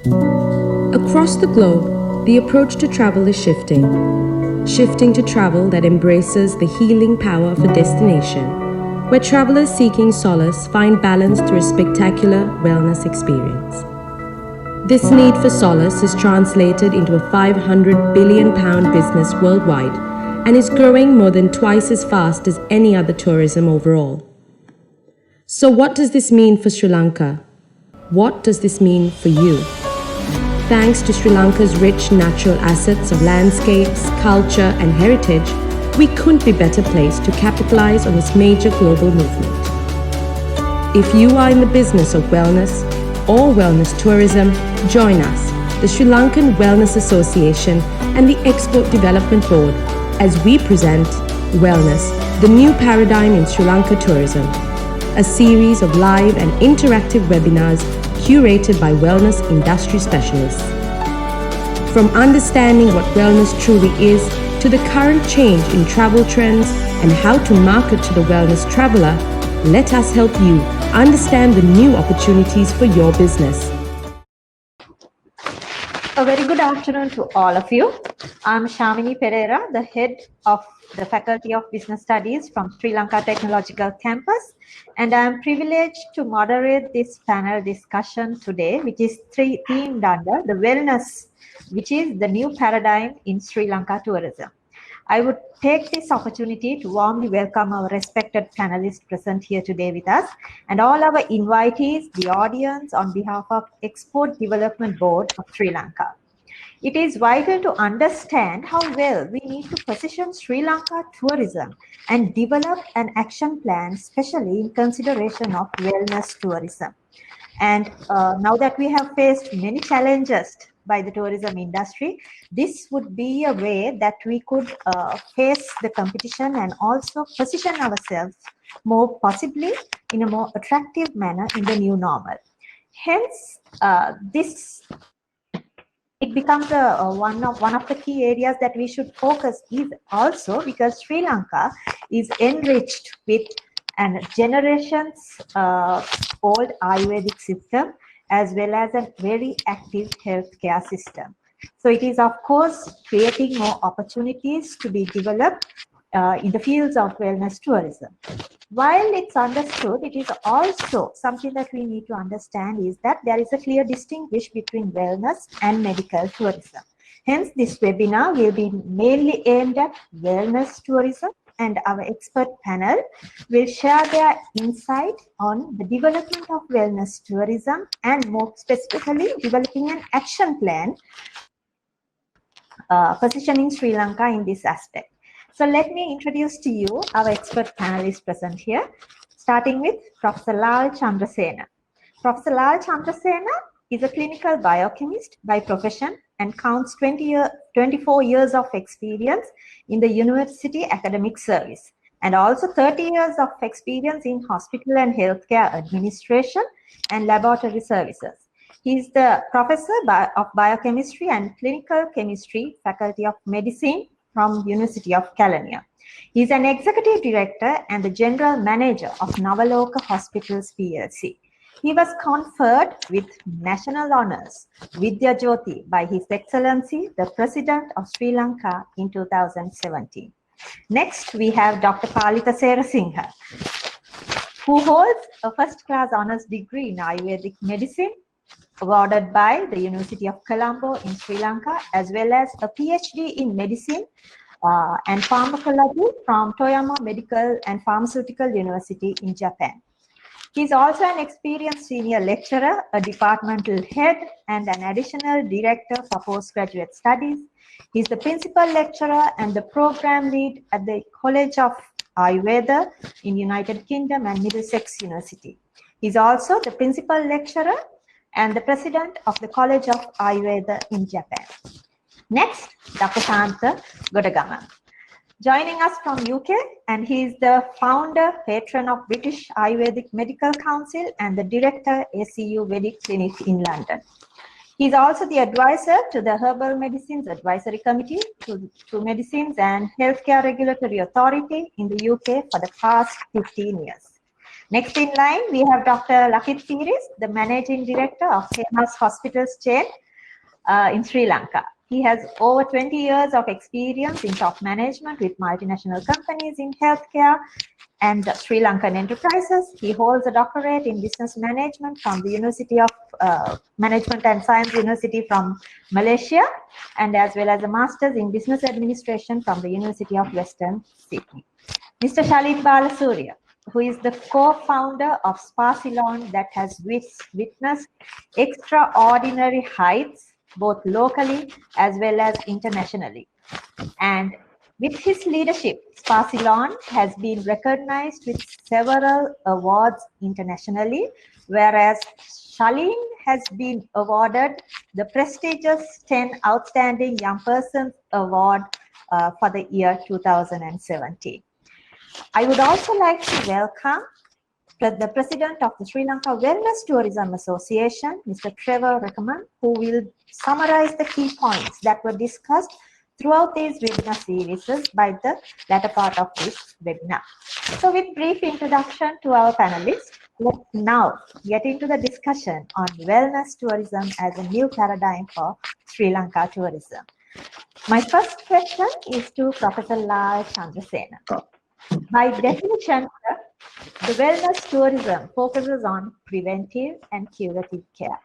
Across the globe, the approach to travel is shifting. Shifting to travel that embraces the healing power of a destination, where travelers seeking solace find balance through a spectacular wellness experience. This need for solace is translated into a £500 billion business worldwide and is growing more than twice as fast as any other tourism overall. So, what does this mean for Sri Lanka? What does this mean for you? Thanks to Sri Lanka's rich natural assets of landscapes, culture, and heritage, we couldn't be better placed to capitalize on this major global movement. If you are in the business of wellness or wellness tourism, join us, the Sri Lankan Wellness Association and the Export Development Board, as we present Wellness, the New Paradigm in Sri Lanka Tourism, a series of live and interactive webinars curated by wellness industry specialists. From understanding what wellness truly is to the current change in travel trends and how to market to the wellness traveler, let us help you understand the new opportunities for your business. A very good afternoon to all of you. I'm Shamini Pereira, the head of the Faculty of Business Studies from Sri Lanka Technological Campus, and I'm privileged to moderate this panel discussion today, which is themed under the wellness, which is the new paradigm in Sri Lanka tourism. I would take this opportunity to warmly welcome our respected panelists present here today with us and all our invitees, the audience, on behalf of Export Development Board of Sri Lanka. It is vital to understand how well we need to position Sri Lanka tourism and develop an action plan, especially in consideration of wellness tourism. And now that we have faced many challenges by the tourism industry, this would be a way that we could face the competition and also position ourselves more possibly in a more attractive manner in the new normal. Hence, it becomes one of the key areas that we should focus is also because Sri Lanka is enriched with an generations old Ayurvedic system as well as a very active healthcare system. So it is, of course, creating more opportunities to be developed in the fields of wellness tourism. While it's understood, it is also something that we need to understand is that there is a clear distinction between wellness and medical tourism. Hence, this webinar will be mainly aimed at wellness tourism, and our expert panel will share their insight on the development of wellness tourism and more specifically developing an action plan positioning Sri Lanka in this aspect. So let me introduce to you our expert panelists present here, starting with Professor Lal Chandrasena. Professor Lal Chandrasena is a clinical biochemist by profession and counts 24 years of experience in the university academic service and also 30 years of experience in hospital and healthcare administration and laboratory services. He is the professor of biochemistry and clinical chemistry, Faculty of Medicine from University of Kelaniya. He is an executive director and the general manager of Navaloka Hospitals PLC. He was conferred with national honors Vidya Jyoti by His Excellency, the President of Sri Lanka in 2017. Next, we have Dr. Palitha Serasinghe, who holds a first-class honors degree in Ayurvedic medicine awarded by the University of Colombo in Sri Lanka, as well as a PhD in medicine and pharmacology from Toyama Medical and Pharmaceutical University in Japan. He is also an experienced senior lecturer, a departmental head, and an additional director for postgraduate studies. He is the principal lecturer and the program lead at the College of Ayurveda in United Kingdom and Middlesex University. He is also the principal lecturer and the president of the College of Ayurveda in Japan. Next, Dr. Shantha Godagama. Joining us from UK, and he is the founder, patron of British Ayurvedic Medical Council and the director, ACU Vedic Clinic in London. He is also the advisor to the Herbal Medicines Advisory Committee to Medicines and Healthcare Regulatory Authority in the UK for the past 15 years. Next in line, we have Dr. Lakit Thiris, the Managing Director of Hemas Hospitals chain in Sri Lanka. He has over 20 years of experience in top management with multinational companies in healthcare and Sri Lankan enterprises. He holds a doctorate in business management from the University of Management and Science University from Malaysia, and as well as a master's in business administration from the University of Western Sydney. Mr. Shalin Balasurya, who is the co-founder of Spa Ceylon that has witnessed extraordinary heights both locally as well as internationally. And with his leadership, Spa Ceylon has been recognized with several awards internationally, whereas Shalin has been awarded the prestigious 10 Outstanding Young Persons Award for the year 2017. I would also like to welcome the President of the Sri Lanka Wellness Tourism Association, Mr. Trevor Reckerman, who will summarize the key points that were discussed throughout these webinar series by the latter part of this webinar. So with brief introduction to our panelists, let's now get into the discussion on wellness tourism as a new paradigm for Sri Lanka tourism. My first question is to Professor Lal Chandrasena. By definition, the wellness tourism focuses on preventive and curative care.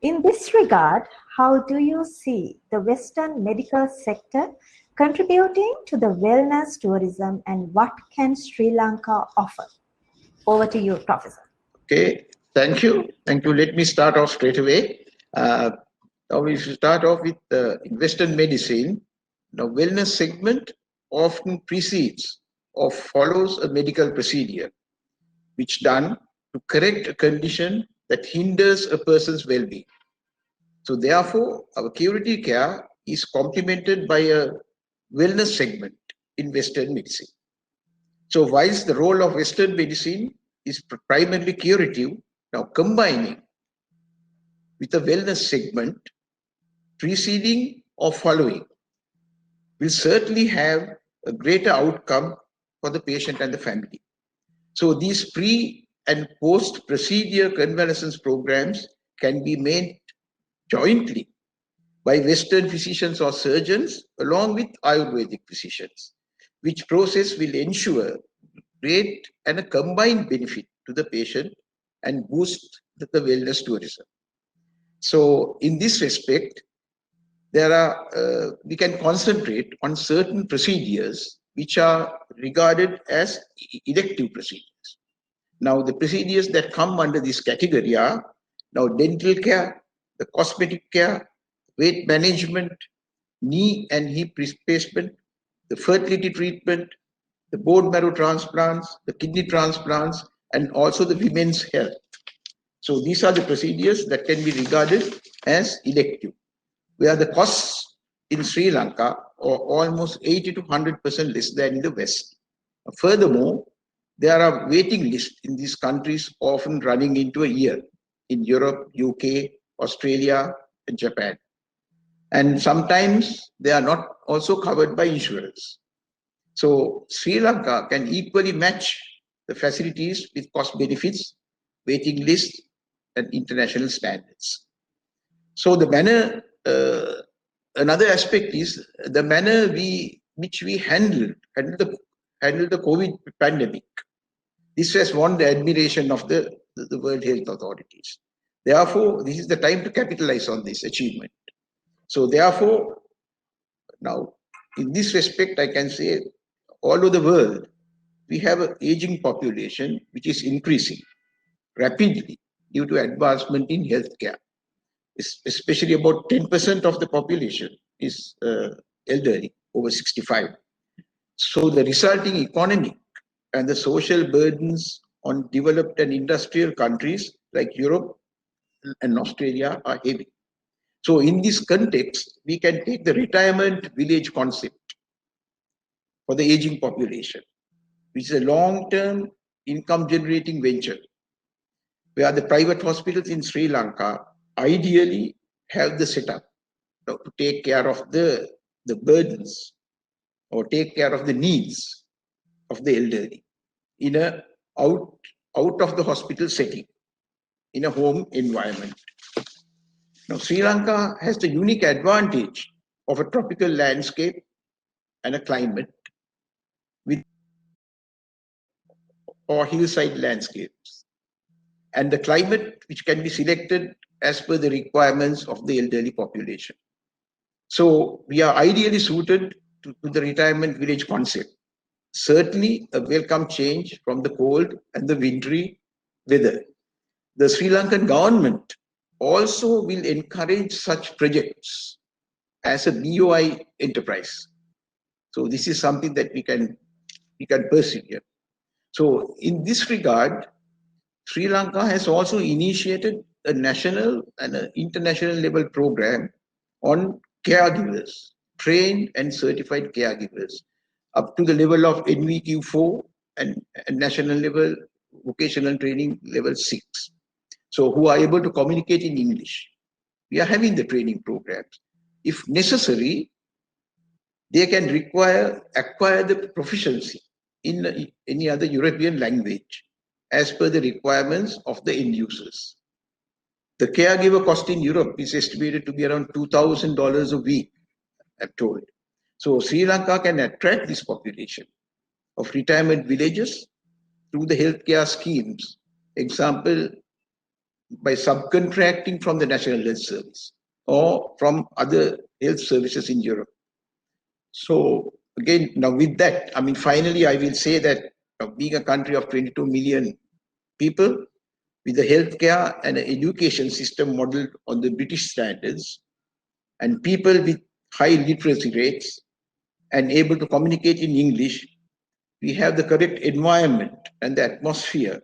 In this regard, how do you see the Western medical sector contributing to the wellness tourism, and what can Sri Lanka offer? Over to you, Professor. Okay, thank you. Thank you. Let me start off straight away. Now we should start off with Western medicine. Now, wellness segment often precedes or follows a medical procedure, which done to correct a condition that hinders a person's well-being. So therefore, our curative care is complemented by a wellness segment in Western medicine. So whilst the role of Western medicine is primarily curative, now combining with a wellness segment, preceding or following, will certainly have a greater outcome for the patient and the family. So these pre and post procedure convalescence programs can be made jointly by Western physicians or surgeons along with Ayurvedic physicians, which process will ensure great and a combined benefit to the patient and boost the wellness tourism. So in this respect, we can concentrate on certain procedures which are regarded as elective procedures. Now, the procedures that come under this category are now dental care, the cosmetic care, weight management, knee and hip replacement, the fertility treatment, the bone marrow transplants, the kidney transplants, and also the women's health. So these are the procedures that can be regarded as elective, where the costs in Sri Lanka are almost 80 to 100% less than in the West. Furthermore, there are waiting lists in these countries often running into a year in Europe, UK, Australia, and Japan. And sometimes they are not also covered by insurance. So Sri Lanka can equally match the facilities with cost benefits, waiting lists, and international standards. So the manner, another aspect is the manner which we handled the COVID pandemic. This has won the admiration of the World Health Authorities. Therefore, this is the time to capitalize on this achievement. So therefore, now in this respect, I can say all over the world, we have an aging population which is increasing rapidly due to advancement in healthcare. Especially about 10% of the population is elderly, over 65. So the resulting economic and the social burdens on developed and industrial countries like Europe and Australia are heavy. So in this context, we can take the retirement village concept for the aging population, which is a long-term income generating venture, where the private hospitals in Sri Lanka ideally have the setup to take care of the burdens or take care of the needs of the elderly in a out of the hospital setting in a home environment. Now, Sri Lanka has the unique advantage of a tropical landscape and a climate with or hillside landscapes, and the climate which can be selected as per the requirements of the elderly population. So we are ideally suited to the retirement village concept. Certainly a welcome change from the cold and the wintry weather. The Sri Lankan government also will encourage such projects as a BOI enterprise. So this is something that we can persevere. So in this regard, Sri Lanka has also initiated a national and an international level program on caregivers, trained and certified caregivers, up to the level of NVQ4 and national level vocational training level 6. So who are able to communicate in English. We are having the training programs. If necessary, they can acquire the proficiency in any other European language as per the requirements of the end users. The caregiver cost in Europe is estimated to be around $2,000 a week, I'm told. So Sri Lanka can attract this population of retirement villages through the healthcare schemes. Example, by subcontracting from the National Health Service or from other health services in Europe. So again, now with that, I mean, finally, I will say that being a country of 22 million people with a healthcare and an education system modeled on the British standards, and people with high literacy rates and able to communicate in English, we have the correct environment and the atmosphere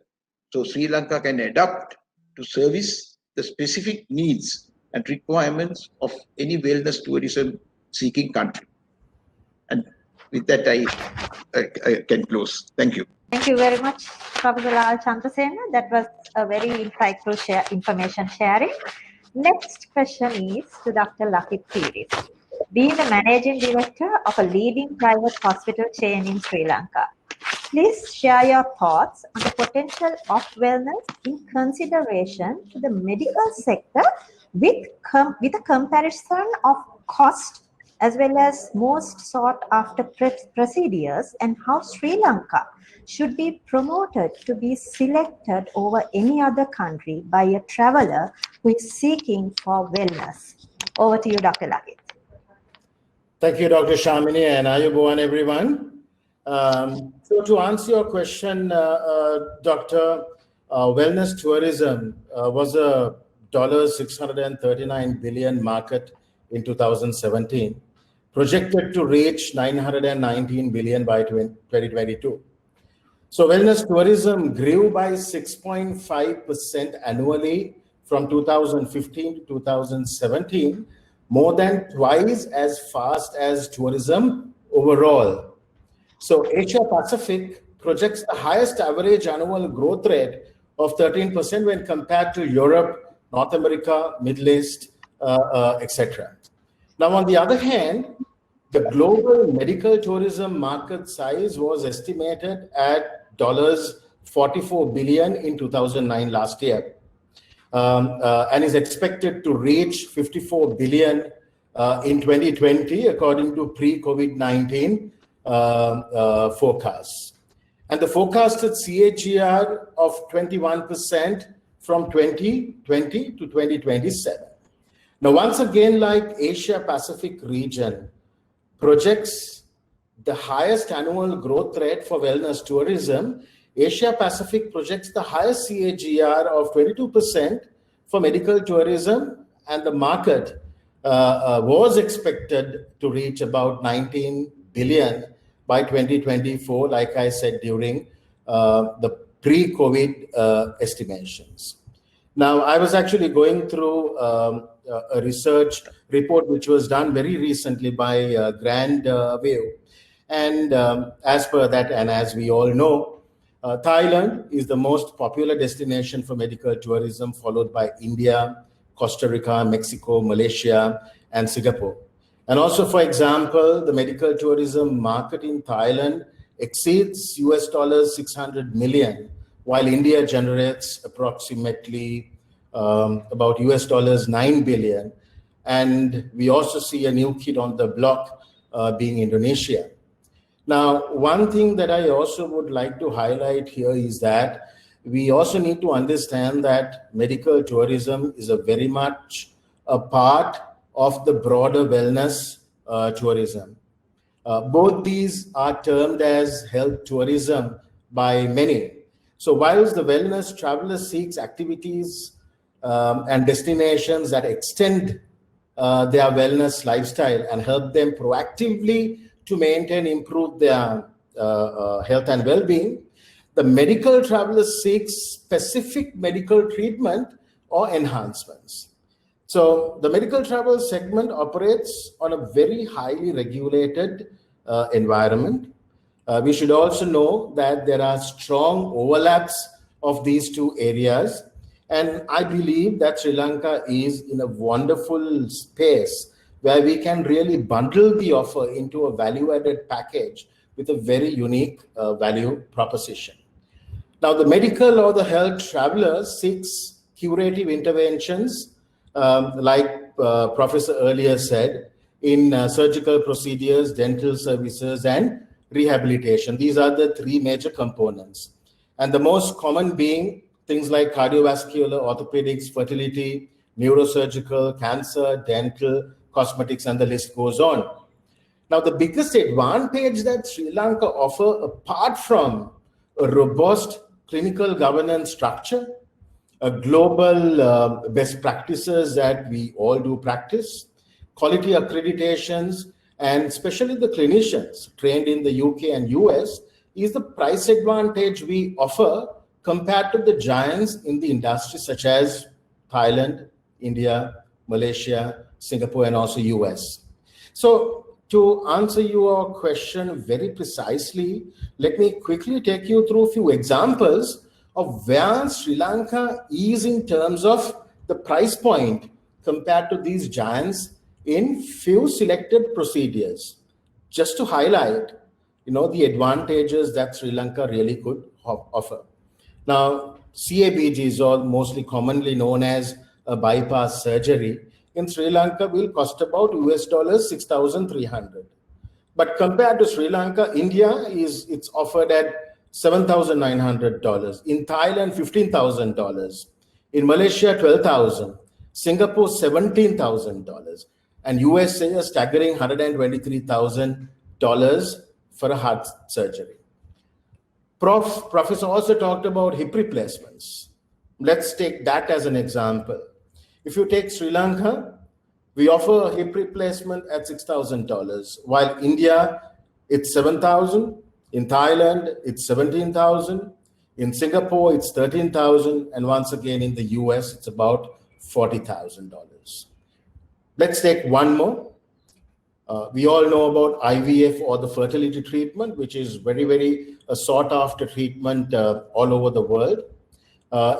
so Sri Lanka can adapt to service the specific needs and requirements of any wellness tourism seeking country. And with that, I can close. Thank you. Thank you very much, Professor Lal Chandrasena. That was a very insightful information sharing. Next question is to Dr. Lakith Piris. Being the managing director of a leading private hospital chain in Sri Lanka, please share your thoughts on the potential of wellness in consideration to the medical sector with a comparison of cost as well as most sought after procedures, and how Sri Lanka should be promoted to be selected over any other country by a traveler who is seeking for wellness. Over to you, Dr. Lakith. Thank you, Dr. Shamini, and Ayubowan, everyone. So to answer your question, Doctor, wellness tourism was a $639 billion market in 2017, projected to reach $919 billion by 2022. So wellness tourism grew by 6.5% annually from 2015 to 2017, more than twice as fast as tourism overall. So Asia Pacific projects the highest average annual growth rate of 13% when compared to Europe, North America, Middle East, etc. Now, on the other hand, the global medical tourism market size was estimated at $44 billion in 2009 last year, and is expected to reach $54 billion in 2020, according to pre-COVID-19 forecasts. And the forecasted CAGR of 21% from 2020 to 2027. Now, once again, like Asia Pacific region projects the highest annual growth rate for wellness tourism, Asia Pacific projects the highest CAGR of 22% for medical tourism, and the market was expected to reach about $19 billion by 2024, like I said, during the pre-COVID estimations. Now, I was actually going through a research report which was done very recently by Grand View. And as per that, and as we all know, Thailand is the most popular destination for medical tourism, followed by India, Costa Rica, Mexico, Malaysia, and Singapore. And also, for example, the medical tourism market in Thailand exceeds US $600 million while India generates approximately about US dollars 9 billion. And we also see a new kid on the block being Indonesia. Now, one thing that I also would like to highlight here is that we also need to understand that medical tourism is a very much a part of the broader wellness tourism. Both these are termed as health tourism by many. So whilst the wellness traveler seeks activities and destinations that extend their wellness lifestyle and help them proactively to maintain, improve their health and well-being, the medical traveler seeks specific medical treatment or enhancements. So the medical travel segment operates on a very highly regulated environment. We should also know that there are strong overlaps of these two areas. And I believe that Sri Lanka is in a wonderful space where we can really bundle the offer into a value-added package with a very unique value proposition. Now, the medical or the health traveler seeks curative interventions, like Professor earlier said, in surgical procedures, dental services, and rehabilitation. These are the three major components. And the most common being things like cardiovascular, orthopedics, fertility, neurosurgical, cancer, dental, cosmetics, and the list goes on. Now, the biggest advantage that Sri Lanka offers, apart from a robust clinical governance structure, a global best practices that we all do practice, quality accreditations, and especially the clinicians trained in the UK and US, is the price advantage we offer compared to the giants in the industry such as Thailand, India, Malaysia, Singapore, and also US. So to answer your question very precisely, let me quickly take you through a few examples of where Sri Lanka is in terms of the price point compared to these giants in few selected procedures, just to highlight, the advantages that Sri Lanka really could offer. Now, CABGs, or mostly commonly known as a bypass surgery, in Sri Lanka will cost about US dollars 6,300. But compared to Sri Lanka, India it's offered at $7,900. In Thailand, $15,000. In Malaysia, $12,000. Singapore, $17,000. And USA, a staggering $123,000 for a heart surgery. Professor also talked about hip replacements. Let's take that as an example. If you take Sri Lanka, we offer a hip replacement at $6,000, while India, it's $7,000. In Thailand, it's $17,000. In Singapore, it's $13,000. And once again, in the US, it's about $40,000. Let's take one more. We all know about IVF, or the fertility treatment, which is very, very sought after treatment all over the world.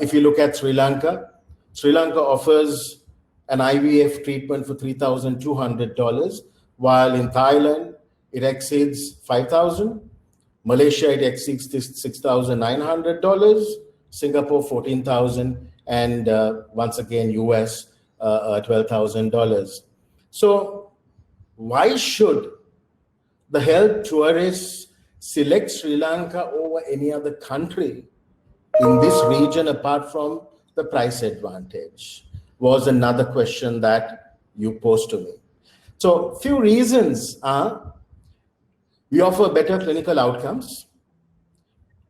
If you look at Sri Lanka offers an IVF treatment for $3,200, while in Thailand, it exceeds $5,000. Malaysia, it exceeds $6,900. Singapore, $14,000. And once again, US, $12,000. So why should the health tourists select Sri Lanka over any other country in this region apart from the price advantage? Was another question that you posed to me. So few reasons are: we offer better clinical outcomes.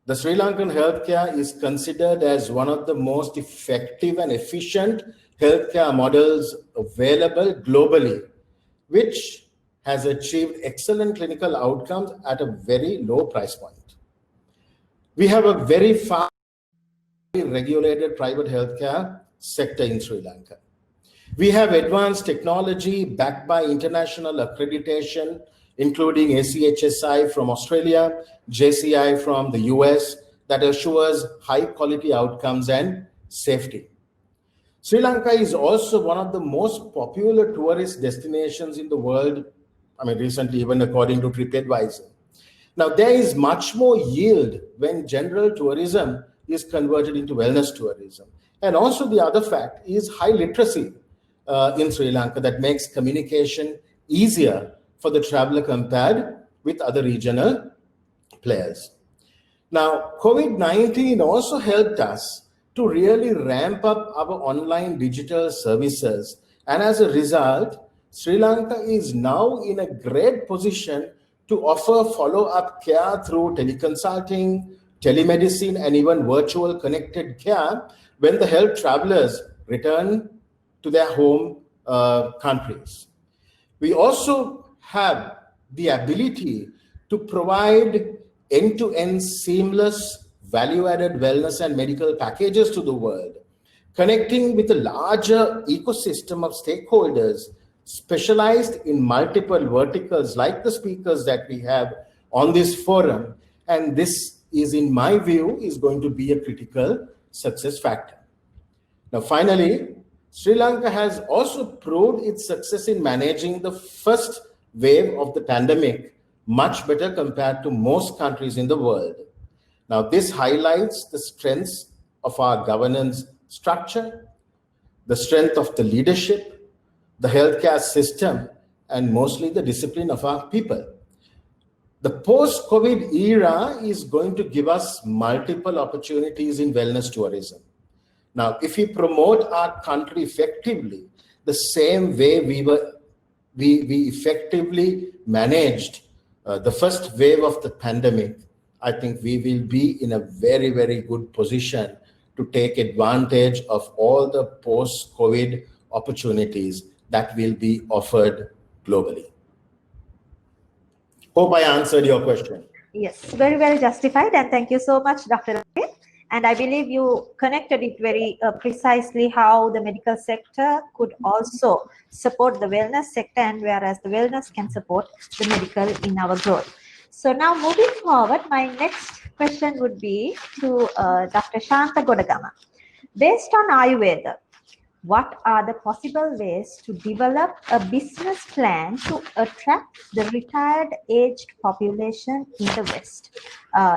The Sri Lankan healthcare is considered as one of the most effective and efficient healthcare models available globally, which has achieved excellent clinical outcomes at a very low price point. We have a very fast regulated private healthcare sector in Sri Lanka. We have advanced technology backed by international accreditation, including ACHSI from Australia, JCI from the US, that assures high quality outcomes and safety. Sri Lanka is also one of the most popular tourist destinations in the world. Recently, even according to TripAdvisor. Now, there is much more yield when general tourism is converted into wellness tourism. And also the other fact is high literacy in Sri Lanka that makes communication easier for the traveler compared with other regional players. Now, COVID-19 also helped us to really ramp up our online digital services. And as a result, Sri Lanka is now in a great position to offer follow-up care through teleconsulting, telemedicine, and even virtual connected care when the health travelers return to their home countries. We also have the ability to provide end-to-end seamless value-added wellness and medical packages to the world, connecting with a larger ecosystem of stakeholders specialized in multiple verticals like the speakers that we have on this forum. And this is, in my view, is going to be a critical success factor. Now, finally, Sri Lanka has also proved its success in managing the first wave of the pandemic much better compared to most countries in the world. Now, this highlights the strengths of our governance structure, the strength of the leadership, the healthcare system, and mostly the discipline of our people. The post-COVID era is going to give us multiple opportunities in wellness tourism. Now, if we promote our country effectively, the same way we effectively managed the first wave of the pandemic, I think we will be in a very, very good position to take advantage of all the post-COVID opportunities that will be offered globally. Hope I answered your question. Yes, very well justified. And thank you so much, Dr. Ravi. And I believe you connected it very precisely how the medical sector could also support the wellness sector, and whereas the wellness can support the medical in our growth. So now moving forward, my next question would be to Dr. Shanta Godagama. Based on Ayurveda, what are the possible ways to develop a business plan to attract the retired aged population in the West?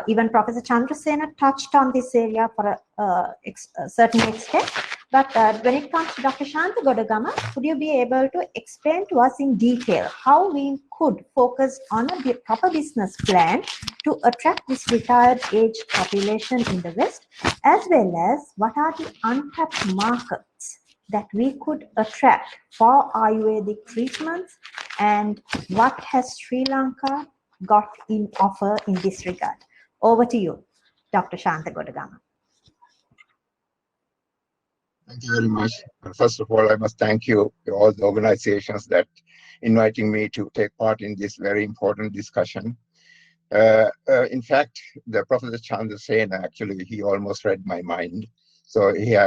Even Professor Chandrasena touched on this area for a certain extent, but when it comes to Dr. Shanta Godagama, could you be able to explain to us in detail how we could focus on a proper business plan to attract this retired aged population in the West, as well as what are the untapped markets that we could attract for Ayurvedic treatments, and what has Sri Lanka got in offer in this regard? Over to you, Dr. Shanta Godagama. Thank you very much. First of all, I must thank you to all the organizations that inviting me to take part in this very important discussion. In fact, the Professor Chandrasena, actually, he almost read my mind. So he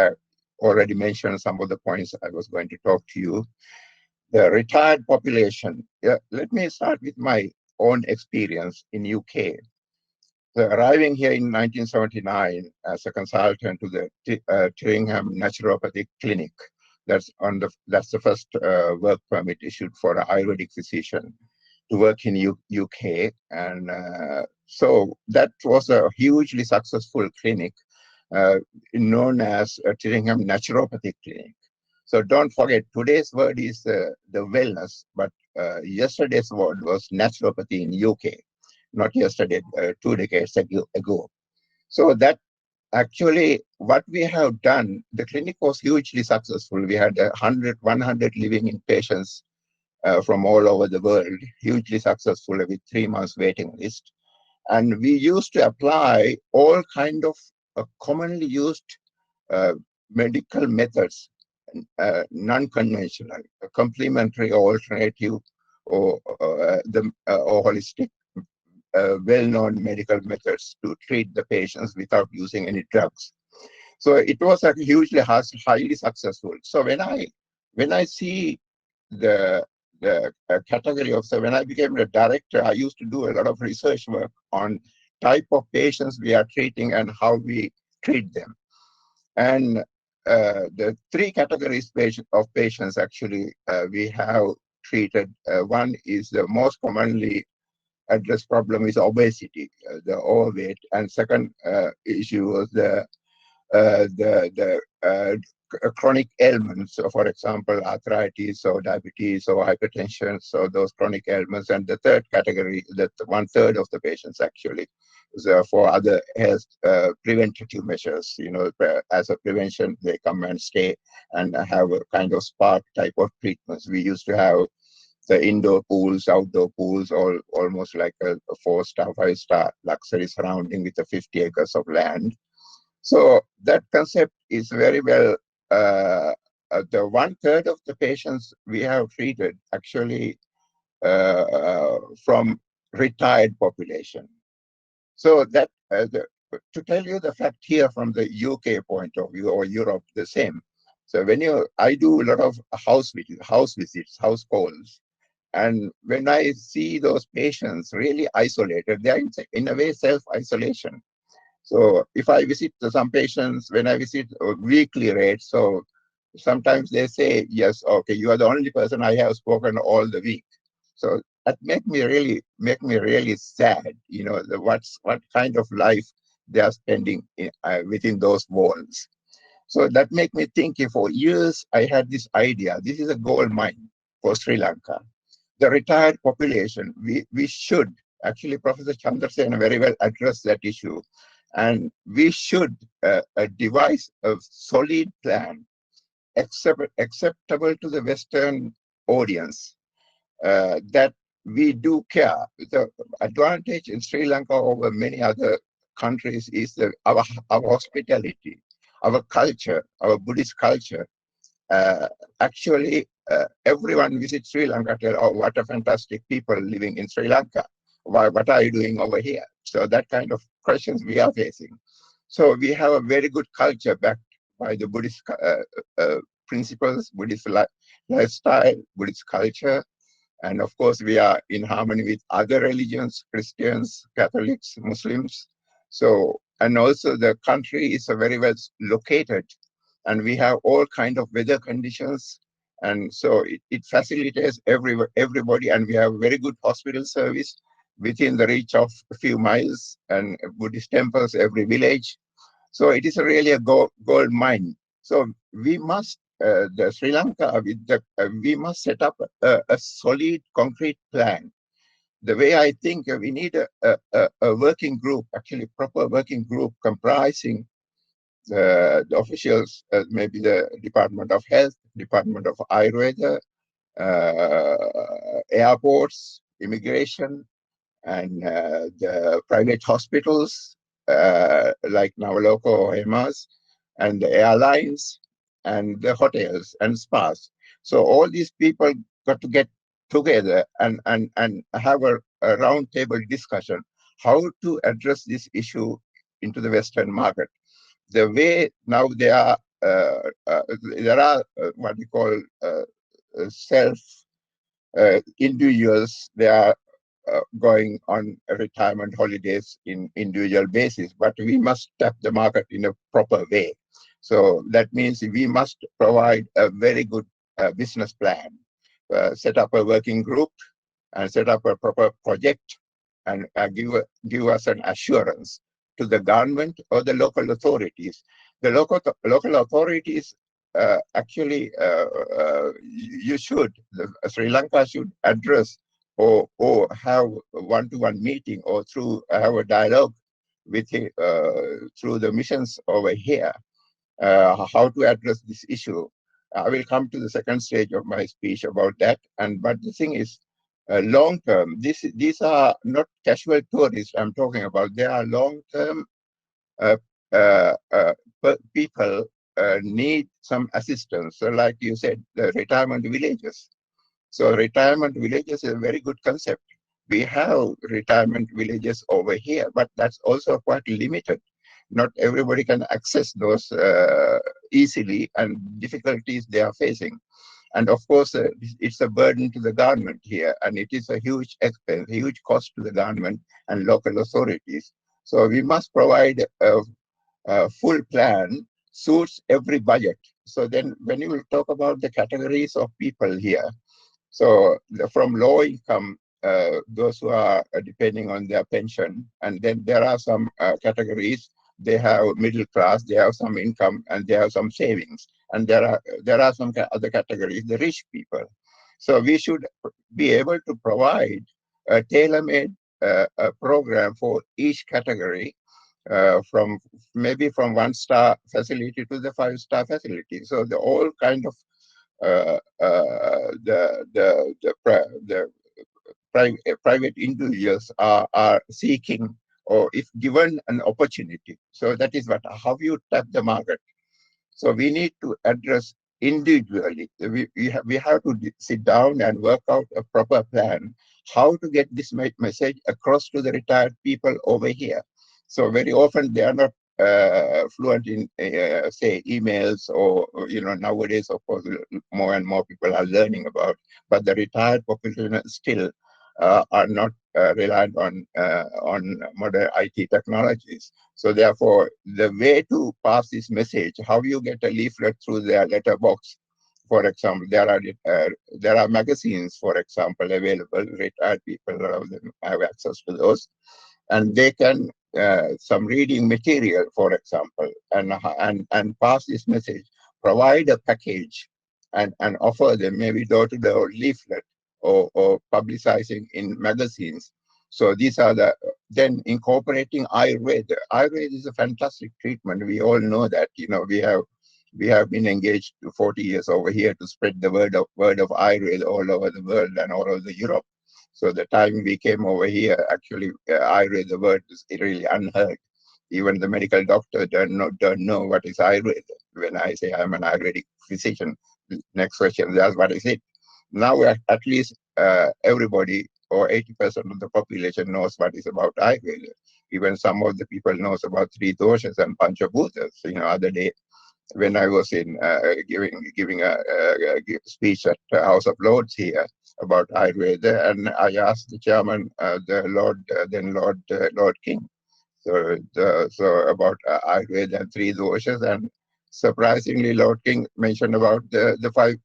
already mentioned some of the points I was going to talk to you. The retired population. Let me start with my own experience in UK. So arriving here in 1979 as a consultant to the Tillingham Naturopathic Clinic, that's the first work permit issued for an Ayurvedic physician to work in UK, and so that was a hugely successful clinic. Known as Tillingham Naturopathic Clinic. So don't forget, today's word is the wellness, but yesterday's word was naturopathy in UK, not yesterday, 2 decades ago. So that actually what we have done, the clinic was hugely successful. We had 100 living in patients from all over the world, hugely successful with 3 months waiting list. And we used to apply all kind of commonly used medical methods, non-conventional, complementary, alternative, or holistic, well-known medical methods to treat the patients without using any drugs. So it was a hugely highly successful. So when I see the category of, so when I became a director, I used to do a lot of research work on type of patients we are treating and how we treat them. And the 3 categories of patients actually we have treated. One is the most commonly address problem is obesity, the overweight, and second issue was chronic ailments. So, for example, arthritis or diabetes or hypertension. So those chronic ailments. And the third category, that 1/3 of the patients actually, is for other health preventative measures. As a prevention, they come and stay and have a kind of spa type of treatments. We used to have the indoor pools, outdoor pools, all almost like a 4-star, 5-star luxury surrounding with the 50 acres of land. So that concept is very well. The 1/3 of the patients we have treated actually from retired population. So that to tell you the fact here from the UK point of view, or Europe, the same. So I do a lot of house visits, house calls. And when I see those patients really isolated, they are in a way self-isolation. So if I visit some patients, when I visit a weekly rate, so sometimes they say, yes, okay, you are the only person I have spoken all the week. So that make me really sad, what kind of life they are spending within those walls. So that make me think, for years I had this idea, this is a gold mine for Sri Lanka. The retired population, we should, actually Professor Chandrasena very well address that issue. And we should devise a solid plan acceptable to the Western audience, that we do care. The advantage in Sri Lanka over many other countries is our hospitality, our culture, our Buddhist culture. Actually, everyone visits Sri Lanka, tell, oh, what a fantastic people living in Sri Lanka. What are you doing over here? So that kind of questions we are facing. So we have a very good culture backed by the Buddhist principles, Buddhist lifestyle, Buddhist culture. And of course, we are in harmony with other religions, Christians, Catholics, Muslims. So, and also the country is very well located, and we have all kind of weather conditions. And so it facilitates everybody, and we have very good hospital service within the reach of a few miles, and Buddhist temples every village. So it is really a gold mine. So we must, the Sri Lanka, we must set up a solid, concrete plan. The way I think, we need a working group, actually proper working group comprising the officials, maybe the Department of Health, Department of Ayurveda, airports, immigration, and the private hospitals like Navaloka or Hemas, and the airlines, and the hotels and spas. So all these people got to get together and have a round table discussion how to address this issue into the Western market. The way now there are what we call self individuals. They are going on retirement holidays in individual basis, but we must tap the market in a proper way. So that means we must provide a very good business plan, set up a working group, and set up a proper project, and give us an assurance to the government or the local authorities. The local authorities actually, Sri Lanka should address or have one-to-one meeting, or have a dialogue with through the missions over here, how to address this issue. I will come to the second stage of my speech about that. But the thing is, long term, these are not casual tourists I'm talking about. They are long term people need some assistance. So like you said, the retirement villages. So retirement villages is a very good concept. We have retirement villages over here, but that's also quite limited. Not everybody can access those easily, and difficulties they are facing. And of course, it's a burden to the government here, and it is a huge expense, huge cost to the government and local authorities. So we must provide a full plan, suits every budget. So then when you will talk about the categories of people here, so from low income those who are depending on their pension. And then there are some categories. They have middle class, they have some income, and they have some savings. And there are some other categories, the rich people. So we should be able to provide a tailor-made a program for each category, from maybe from 1-star facility to the 5-star facility. So the all kind of the private individuals are seeking, or if given an opportunity. So that is how you tap the market. So we need to address individually. We have to sit down and work out a proper plan, how to get this message across to the retired people over here. So very often they are not fluent in, say, emails, or, nowadays, of course, more and more people are learning about, but the retired population still are not reliant on modern IT technologies. So therefore, the way to pass this message, how you get a leaflet through their letterbox, for example, there are magazines, for example, available. Retired people have access to those, and they can some reading material, for example, and pass this message, provide a package, and offer them maybe door-to-door leaflet, or publicizing in magazines. So these are then incorporating Ayurveda. Ayurveda is a fantastic treatment. We all know that. We have been engaged 40 years over here to spread the word of Ayurveda all over the world and all over Europe. So the time we came over here, actually, Ayurveda, the word is really unheard. Even the medical doctor don't know what is Ayurveda. When I say I'm an Ayurvedic physician, next question, that's what is it? Now at least everybody, or 80% of the population, knows what is about Ayurveda. Even some of the people knows about 3 doshas and panchabhutas. Other day when I was in giving a speech at the House of Lords here about Ayurveda, and I asked the chairman, Lord King, so about Ayurveda and 3 doshas, and surprisingly, Lord King mentioned about the five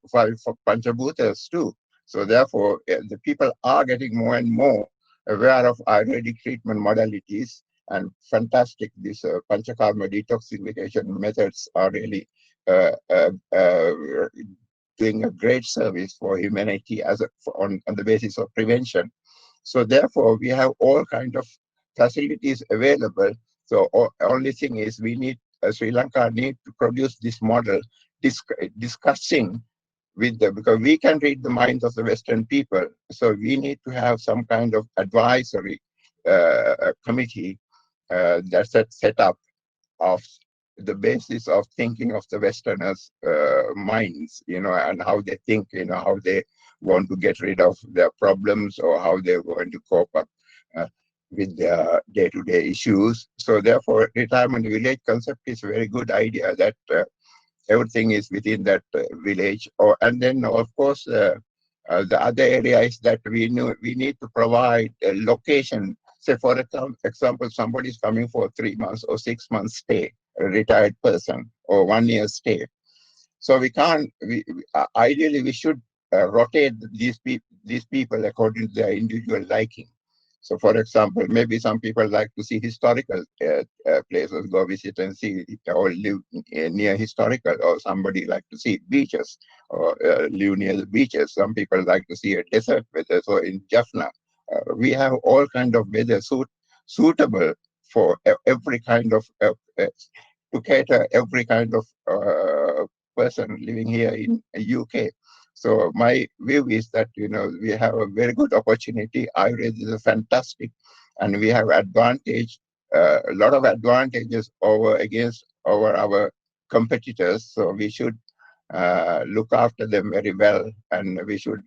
panchabhutas too. So therefore, the people are getting more and more aware of Ayurvedic treatment modalities, and fantastic. These panchakarma detoxification methods are really doing a great service for humanity on the basis of prevention. So therefore, we have all kind of facilities available. So only thing is we need, Sri Lanka need to produce this model, discussing with them, because we can read the minds of the Western people. So we need to have some kind of advisory committee that's set up of the basis of thinking of the Westerners' minds, and how they think, how they want to get rid of their problems, or how they're going to cope up with their day-to-day issues. So therefore, retirement village concept is a very good idea, that everything is within that village. And then, of course, the other area is that we need to provide a location. Say, for example, somebody is coming for a 3 months or 6 months stay, a retired person, or 1 year stay. So we can't. Ideally, we should rotate these people according to their individual liking. So, for example, maybe some people like to see historical places, go visit and see, or live near historical, or somebody like to see beaches, or live near the beaches. Some people like to see a desert weather. So in Jaffna, we have all kind of weather suitable for every kind of, to cater every kind of person living here in UK. So my view is that, we have a very good opportunity. Ayurveda is fantastic, and we have a lot of advantages over our competitors. So we should look after them very well, and we should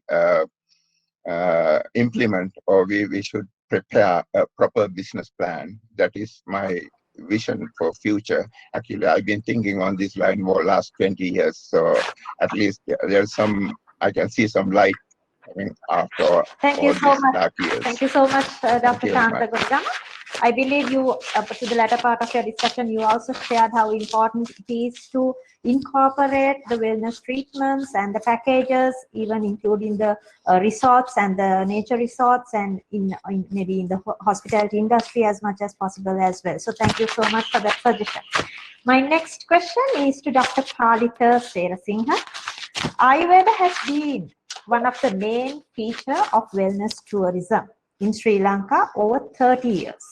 implement, or we should prepare a proper business plan. That is my vision for future. Actually, I've been thinking on this line for last 20 years. So at least there's I can see some light coming after Thank all you so these much. dark years. Thank you so much, Dr. Thank you very Shanta much. Gurgama. I believe you, to the latter part of your discussion, you also shared how important it is to incorporate the wellness treatments and the packages, even including the resorts and the nature resorts, and in maybe in the hospitality industry as much as possible as well. So thank you so much for that suggestion. My next question is to Dr. Palitha Serasinghe. Ayurveda has been one of the main features of wellness tourism in Sri Lanka over 30 years.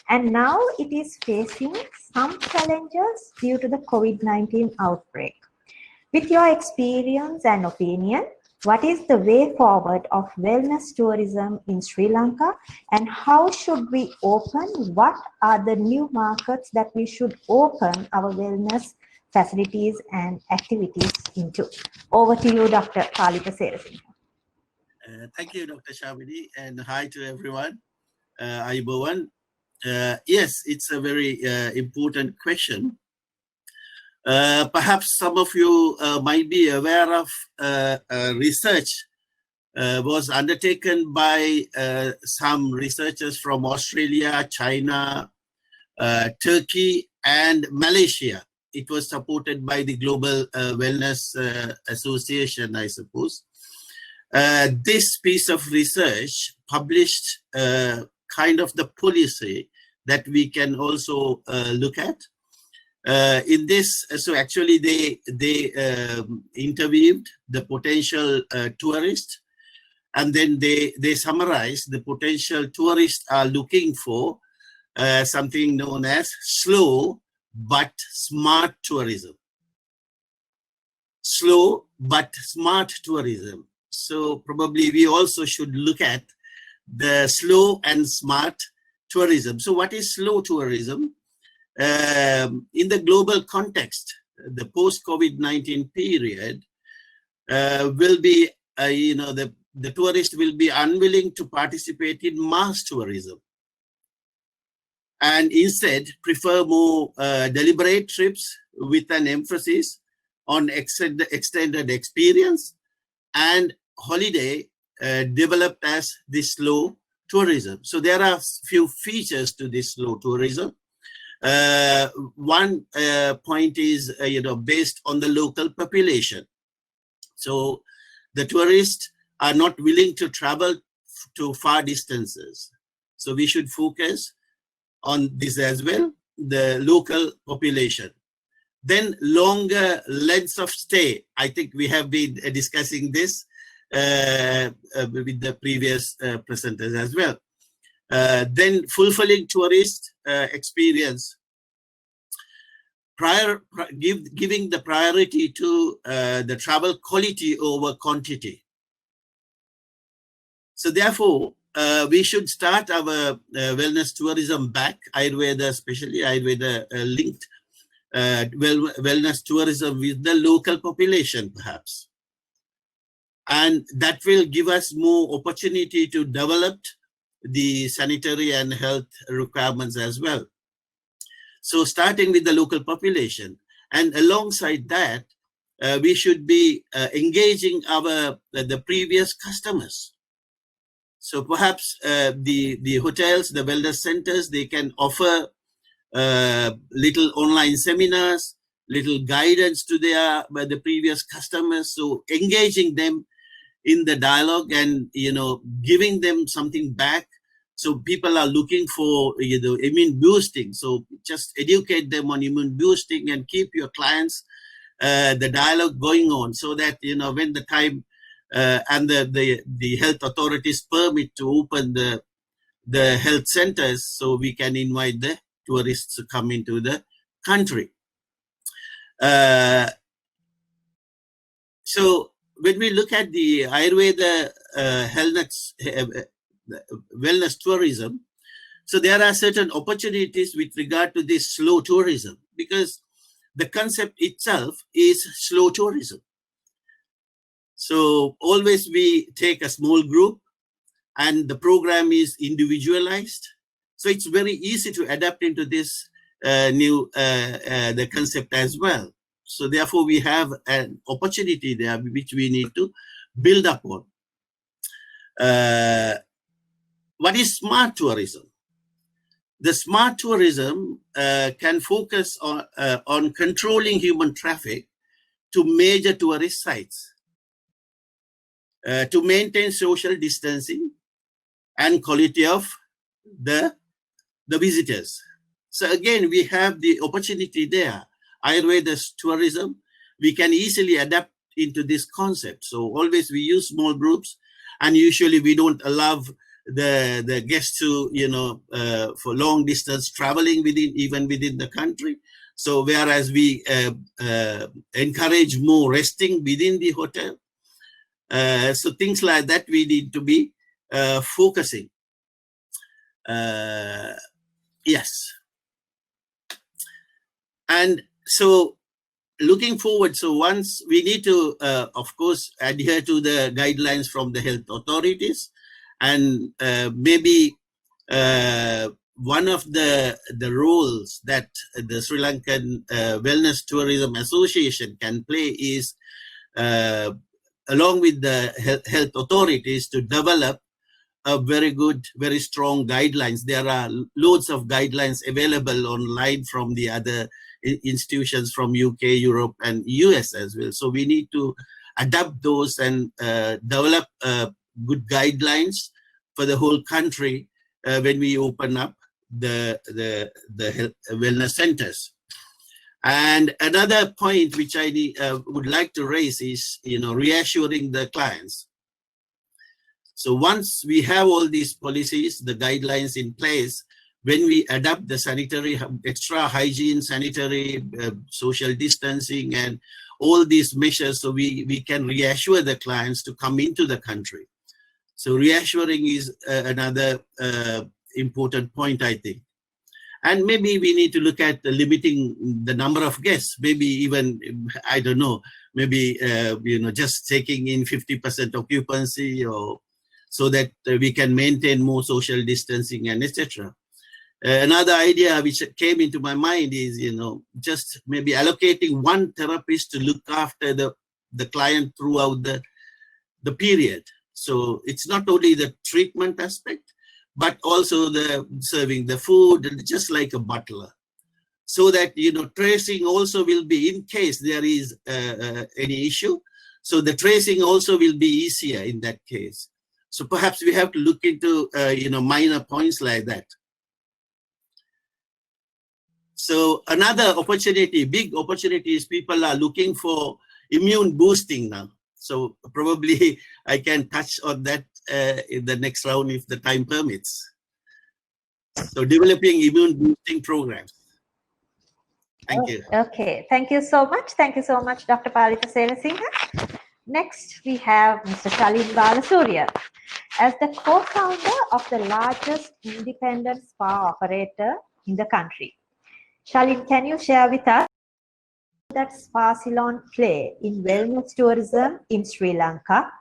And now it is facing some challenges due to the COVID-19 outbreak. With your experience and opinion, what is the way forward of wellness tourism in Sri Lanka, and how should we open? What are the new markets that we should open our wellness facilities and activities into? Over to you, Dr. Palitha Serasinghe. Thank you, Dr. Shamini, and hi to everyone. Ayubowan. Yes, it's a very important question. Perhaps some of you might be aware of research was undertaken by some researchers from Australia, China, Turkey, and Malaysia. It was supported by the Global Wellness Association, I suppose. This piece of research published kind of the policy that we can also look at. In this, so actually they interviewed the potential tourists, and then they summarized the potential tourists are looking for something known as slow but smart tourism. Slow but smart tourism. So probably we also should look at the slow and smart tourism. So what is slow tourism? In the global context, the post-COVID-19 period will be, the tourist will be unwilling to participate in mass tourism and instead prefer more deliberate trips with an emphasis on extended experience and holiday developed as the slow tourism. So there are few features to this slow tourism. One point is, based on the local population. So the tourists are not willing to travel to far distances. So we should focus on this as well, the local population. Then longer lengths of stay. I think we have been discussing this with the previous presenters as well. Then fulfilling tourist experience, giving the priority to the travel quality over quantity. So therefore, we should start our wellness tourism back, Ayurveda especially, Ayurveda linked wellness tourism with the local population perhaps. And that will give us more opportunity to develop the sanitary and health requirements as well. So starting with the local population, and alongside that, we should be engaging the previous customers. So perhaps the hotels, the wellness centers, they can offer little online seminars, little guidance to the previous customers. So engaging them in the dialogue and giving them something back. So people are looking for immune boosting. So just educate them on immune boosting and keep your clients the dialogue going on, so that when the time and the health authorities permit to open the health centers, so we can invite the tourists to come into the country. So when we look at the Ayurveda wellness tourism, so there are certain opportunities with regard to this slow tourism, because the concept itself is slow tourism. So always we take a small group and the program is individualized. So it's very easy to adapt into this new the concept as well. So therefore we have an opportunity there which we need to build upon. What is smart tourism? The smart tourism can focus on controlling human traffic to major tourist sites, to maintain social distancing and quality of the visitors. So again, we have the opportunity there. Ayurveda tourism, we can easily adapt into this concept. So always we use small groups, and usually we don't allow the guests to, for long distance traveling even within the country. So whereas we encourage more resting within the hotel. So things like that we need to be focusing. Yes. And so looking forward, so once we need to, of course, adhere to the guidelines from the health authorities, and maybe one of the roles that the Sri Lankan Wellness Tourism Association can play is, along with the health authorities, to develop a very good, very strong guidelines. There are loads of guidelines available online from the other institutions from UK, Europe, and US as well. So we need to adapt those and develop good guidelines for the whole country when we open up the health wellness centers. And another point which I would like to raise is, reassuring the clients. So once we have all these policies, the guidelines in place, when we adapt the sanitary, extra hygiene, sanitary, social distancing, and all these measures, so we can reassure the clients to come into the country. So reassuring is another important point, I think. And maybe we need to look at limiting the number of guests, maybe even, I don't know, maybe, just taking in 50% occupancy, or so that we can maintain more social distancing and etc. Another idea which came into my mind is, just maybe allocating one therapist to look after the client throughout the period. So it's not only the treatment aspect, but also the serving the food, just like a butler. So that, tracing also will be, in case there is any issue. So the tracing also will be easier in that case. So perhaps we have to look into, minor points like that. So another opportunity, big opportunity, is people are looking for immune boosting now. So probably I can touch on that in the next round if the time permits. So developing immune boosting programs. Thank you. Okay, thank you so much. Thank you so much, Dr. Palita Senasinghe. Next, we have Mr. Shalin Balasurya. As the co-founder of the largest independent spa operator in the country, Shalin, can you share with us that spa salon play in wellness tourism in Sri Lanka,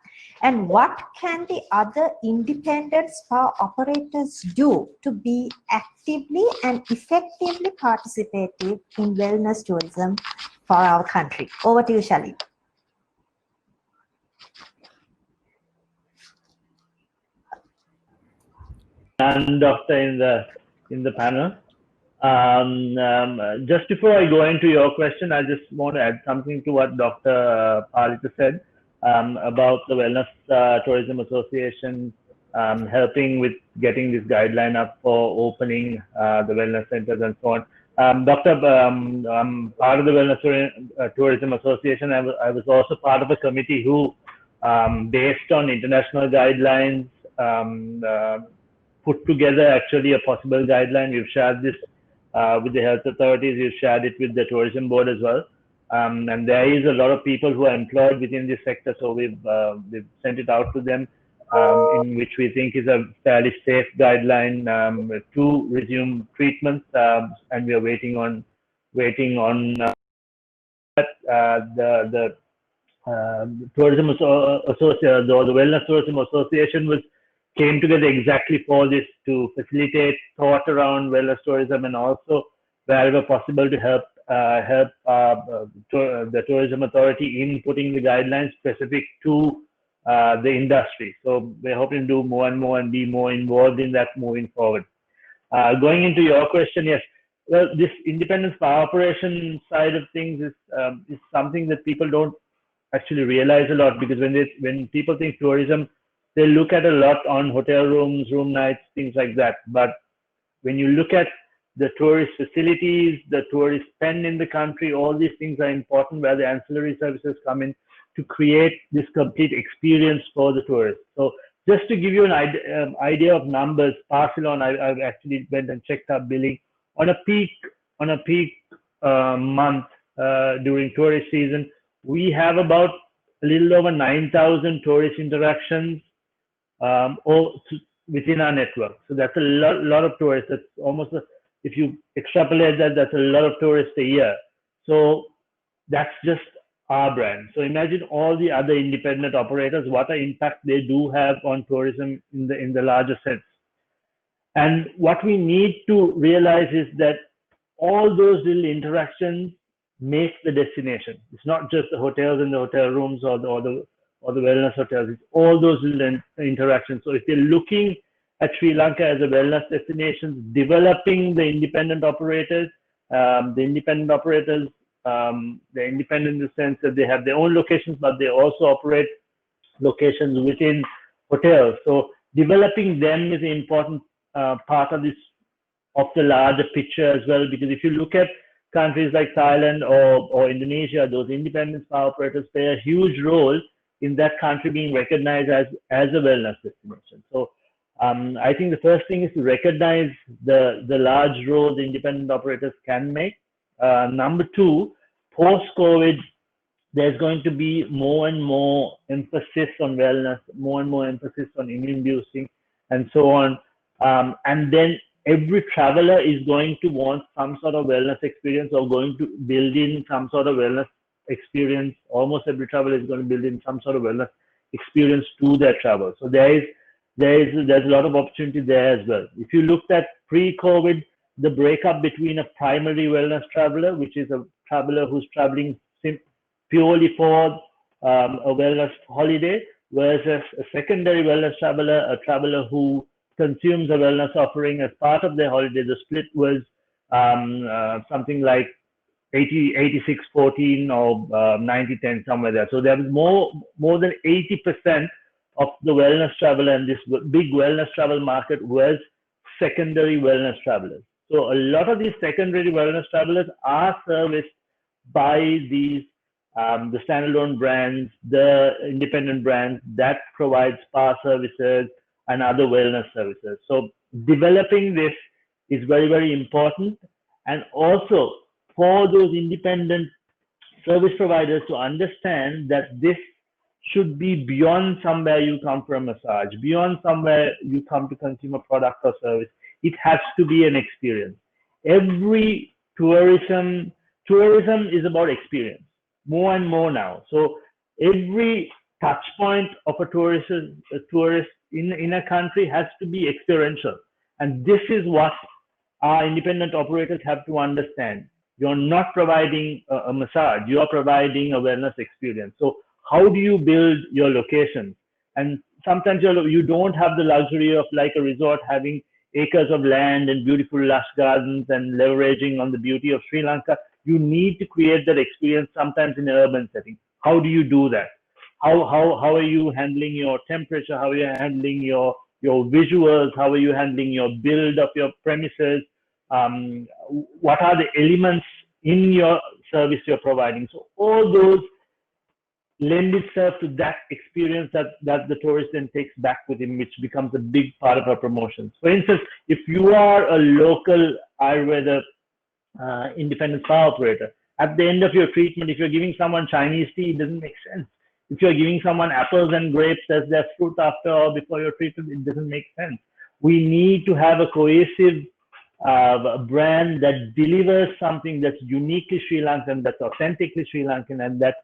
and what can the other independent spa operators do to be actively and effectively participative in wellness tourism for our country? Over to you, Shalin. And doctor in the panel. Just before I go into your question, I just want to add something to what Dr. Palita said about the Wellness Tourism Association helping with getting this guideline up for opening the wellness centers and so on. Doctor, part of the Wellness Tourism Association. I was also part of a committee who, based on international guidelines, put together actually a possible guideline. We've shared this with the health authorities. We've shared it with the tourism board as well. And there is a lot of people who are employed within this sector. So we've sent it out to them, in which we think is a fairly safe guideline to resume treatments. And we are waiting on the Tourism Association, or the Wellness Tourism Association came together exactly for this, to facilitate thought around wellness tourism, and also wherever possible to help the tourism authority in putting the guidelines specific to the industry. So we're hoping to do more and more and be more involved in that moving forward. Going into your question, yes. Well, this independent spa operation side of things is something that people don't actually realize a lot, because when people think tourism, they look at a lot on hotel rooms, room nights, things like that. But when you look at the tourist facilities, the tourist spend in the country, all these things are important, where the ancillary services come in to create this complete experience for the tourist. So just to give you an idea of numbers, Barcelona, I've actually went and checked our billing on a peak month during tourist season. We have about a little over 9,000 tourist interactions within our network. So that's a lot of tourists. That's almost if you extrapolate that, that's a lot of tourists a year. So that's just our brand. So imagine all the other independent operators, what an impact they do have on tourism in the larger sense. And what we need to realize is that all those little interactions make the destination. It's not just the hotels and the hotel rooms or the wellness hotels. It's all those little interactions. So if you're looking at Sri Lanka as a wellness destination, developing the independent operators, they're independent in the sense that they have their own locations, but they also operate locations within hotels. So developing them is an important part of the larger picture as well, because if you look at countries like Thailand or Indonesia, those independent spa operators play a huge role in that country being recognized as a wellness destination. So I think the first thing is to recognize the large role the independent operators can make. Number two, post-COVID, there's going to be more and more emphasis on wellness, more and more emphasis on immune boosting, and so on. And then every traveler is going to want some sort of wellness experience, or going to build in some sort of wellness experience. Almost every traveler is going to build in some sort of wellness experience to their travel. So there's a lot of opportunity there as well. If you looked at pre-COVID, the breakup between a primary wellness traveler, which is a traveler who's traveling purely for a wellness holiday, versus a secondary wellness traveler, a traveler who consumes a wellness offering as part of their holiday, the split was something like 86-14 or 90-10, somewhere there. So there was more than 80% of the wellness traveler, and this big wellness travel market was secondary wellness travelers. So a lot of these secondary wellness travelers are serviced by these the standalone brands, the independent brands that provide spa services and other wellness services. So developing this is very, very important. And also for those independent service providers to understand that this should be beyond somewhere you come for a massage, beyond somewhere you come to consume a product or service. It has to be an experience. Every tourism is about experience, more and more now. So every touch point of a tourist in a country has to be experiential. And this is what our independent operators have to understand. You're not providing a massage, you are providing a wellness experience. So how do you build your locations? And sometimes you don't have the luxury of, like a resort, having acres of land and beautiful lush gardens and leveraging on the beauty of Sri Lanka. You need to create that experience sometimes in an urban setting. How do you do that? How are you handling your temperature? How are you handling your visuals? How are you handling your build of your premises? What are the elements in your service you're providing? So all those lend itself to that experience that the tourist then takes back with him, which becomes a big part of our promotions. For instance, if you are a local Ayurveda independent spa operator, at the end of your treatment, if you're giving someone Chinese tea, it doesn't make sense. If you're giving someone apples and grapes as their fruit after or before your treatment, it doesn't make sense. We need to have a cohesive brand that delivers something that's uniquely Sri Lankan, that's authentically Sri Lankan, and that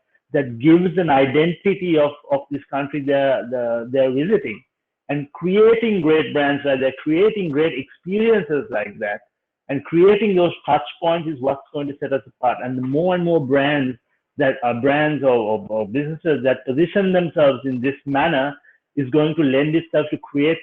gives an identity of this country they're visiting. And creating great brands like that, creating great experiences like that, and creating those touch points is what's going to set us apart. And the more and more brands that are brands or businesses that position themselves in this manner is going to lend itself to create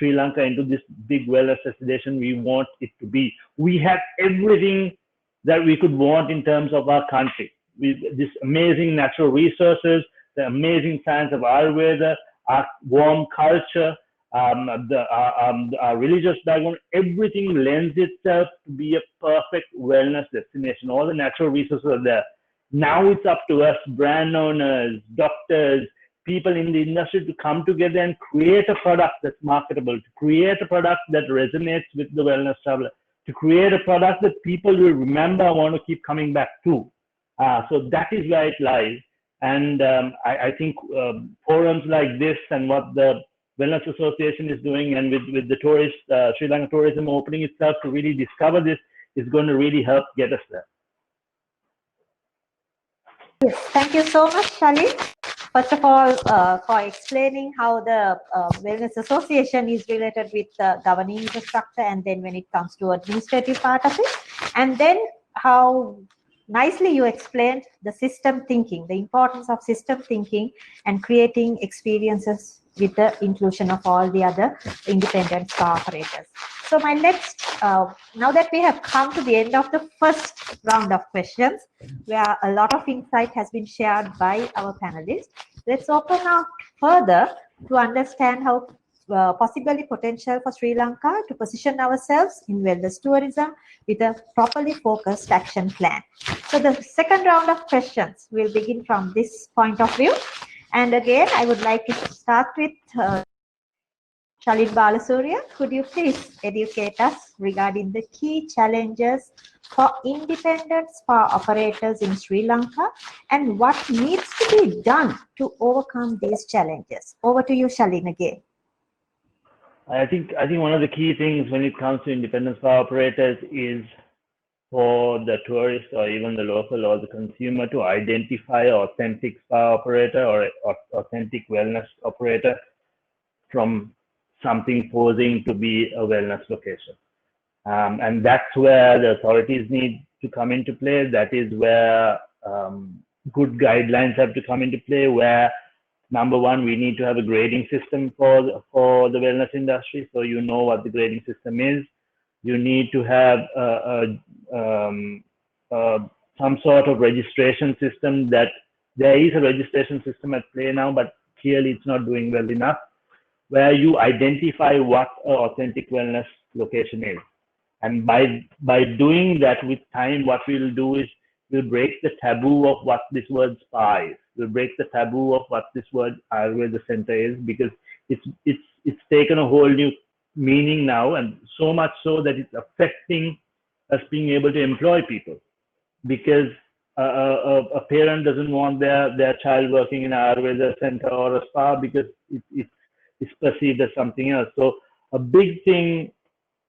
Sri Lanka into this big wellness destination we want it to be. We have everything that we could want in terms of our country. This amazing natural resources, the amazing science of Ayurveda, our warm culture, our religious background, everything lends itself to be a perfect wellness destination. All the natural resources are there. Now it's up to us, brand owners, doctors, people in the industry, to come together and create a product that's marketable, to create a product that resonates with the wellness traveler, to create a product that people will remember and want to keep coming back to. So that is where it lies. And I think forums like this and what the Wellness Association is doing, and with the tourist, Sri Lanka tourism opening itself to really discover this, is going to really help get us there. Yes, thank you so much, Shalin. First of all, for explaining how the Wellness Association is related with governing the structure, and then when it comes to administrative part of it, and then how nicely you explained the system thinking, the importance of system thinking and creating experiences with the inclusion of all the other independent spa operators. So my next, now that we have come to the end of the first round of questions, where a lot of insight has been shared by our panelists, let's open up further to understand how possibly potential for Sri Lanka to position ourselves in wellness tourism with a properly focused action plan. So the second round of questions will begin from this point of view. And again, I would like to start with Shalin Balasurya. Could you please educate us regarding the key challenges for independent spa operators in Sri Lanka and what needs to be done to overcome these challenges? Over to you, Shalin, again. I think one of the key things when it comes to independent spa operators is for the tourist or even the local or the consumer to identify an authentic spa operator or authentic wellness operator from something posing to be a wellness location. And that's where the authorities need to come into play. That is where good guidelines have to come into play, where number one, we need to have a grading system for the wellness industry. So you know what the grading system is. You need to have some sort of registration system. That there is a registration system at play now, but clearly it's not doing well enough, where you identify what an authentic wellness location is. And by doing that with time, what we'll do is we'll break the taboo of what this word spa is. We'll break the taboo of what this word Ayurveda center is, because it's taken a whole new meaning now, and so much so that it's affecting us being able to employ people, because a parent doesn't want their child working in an Ayurveda center or a spa because it's perceived as something else. So a big thing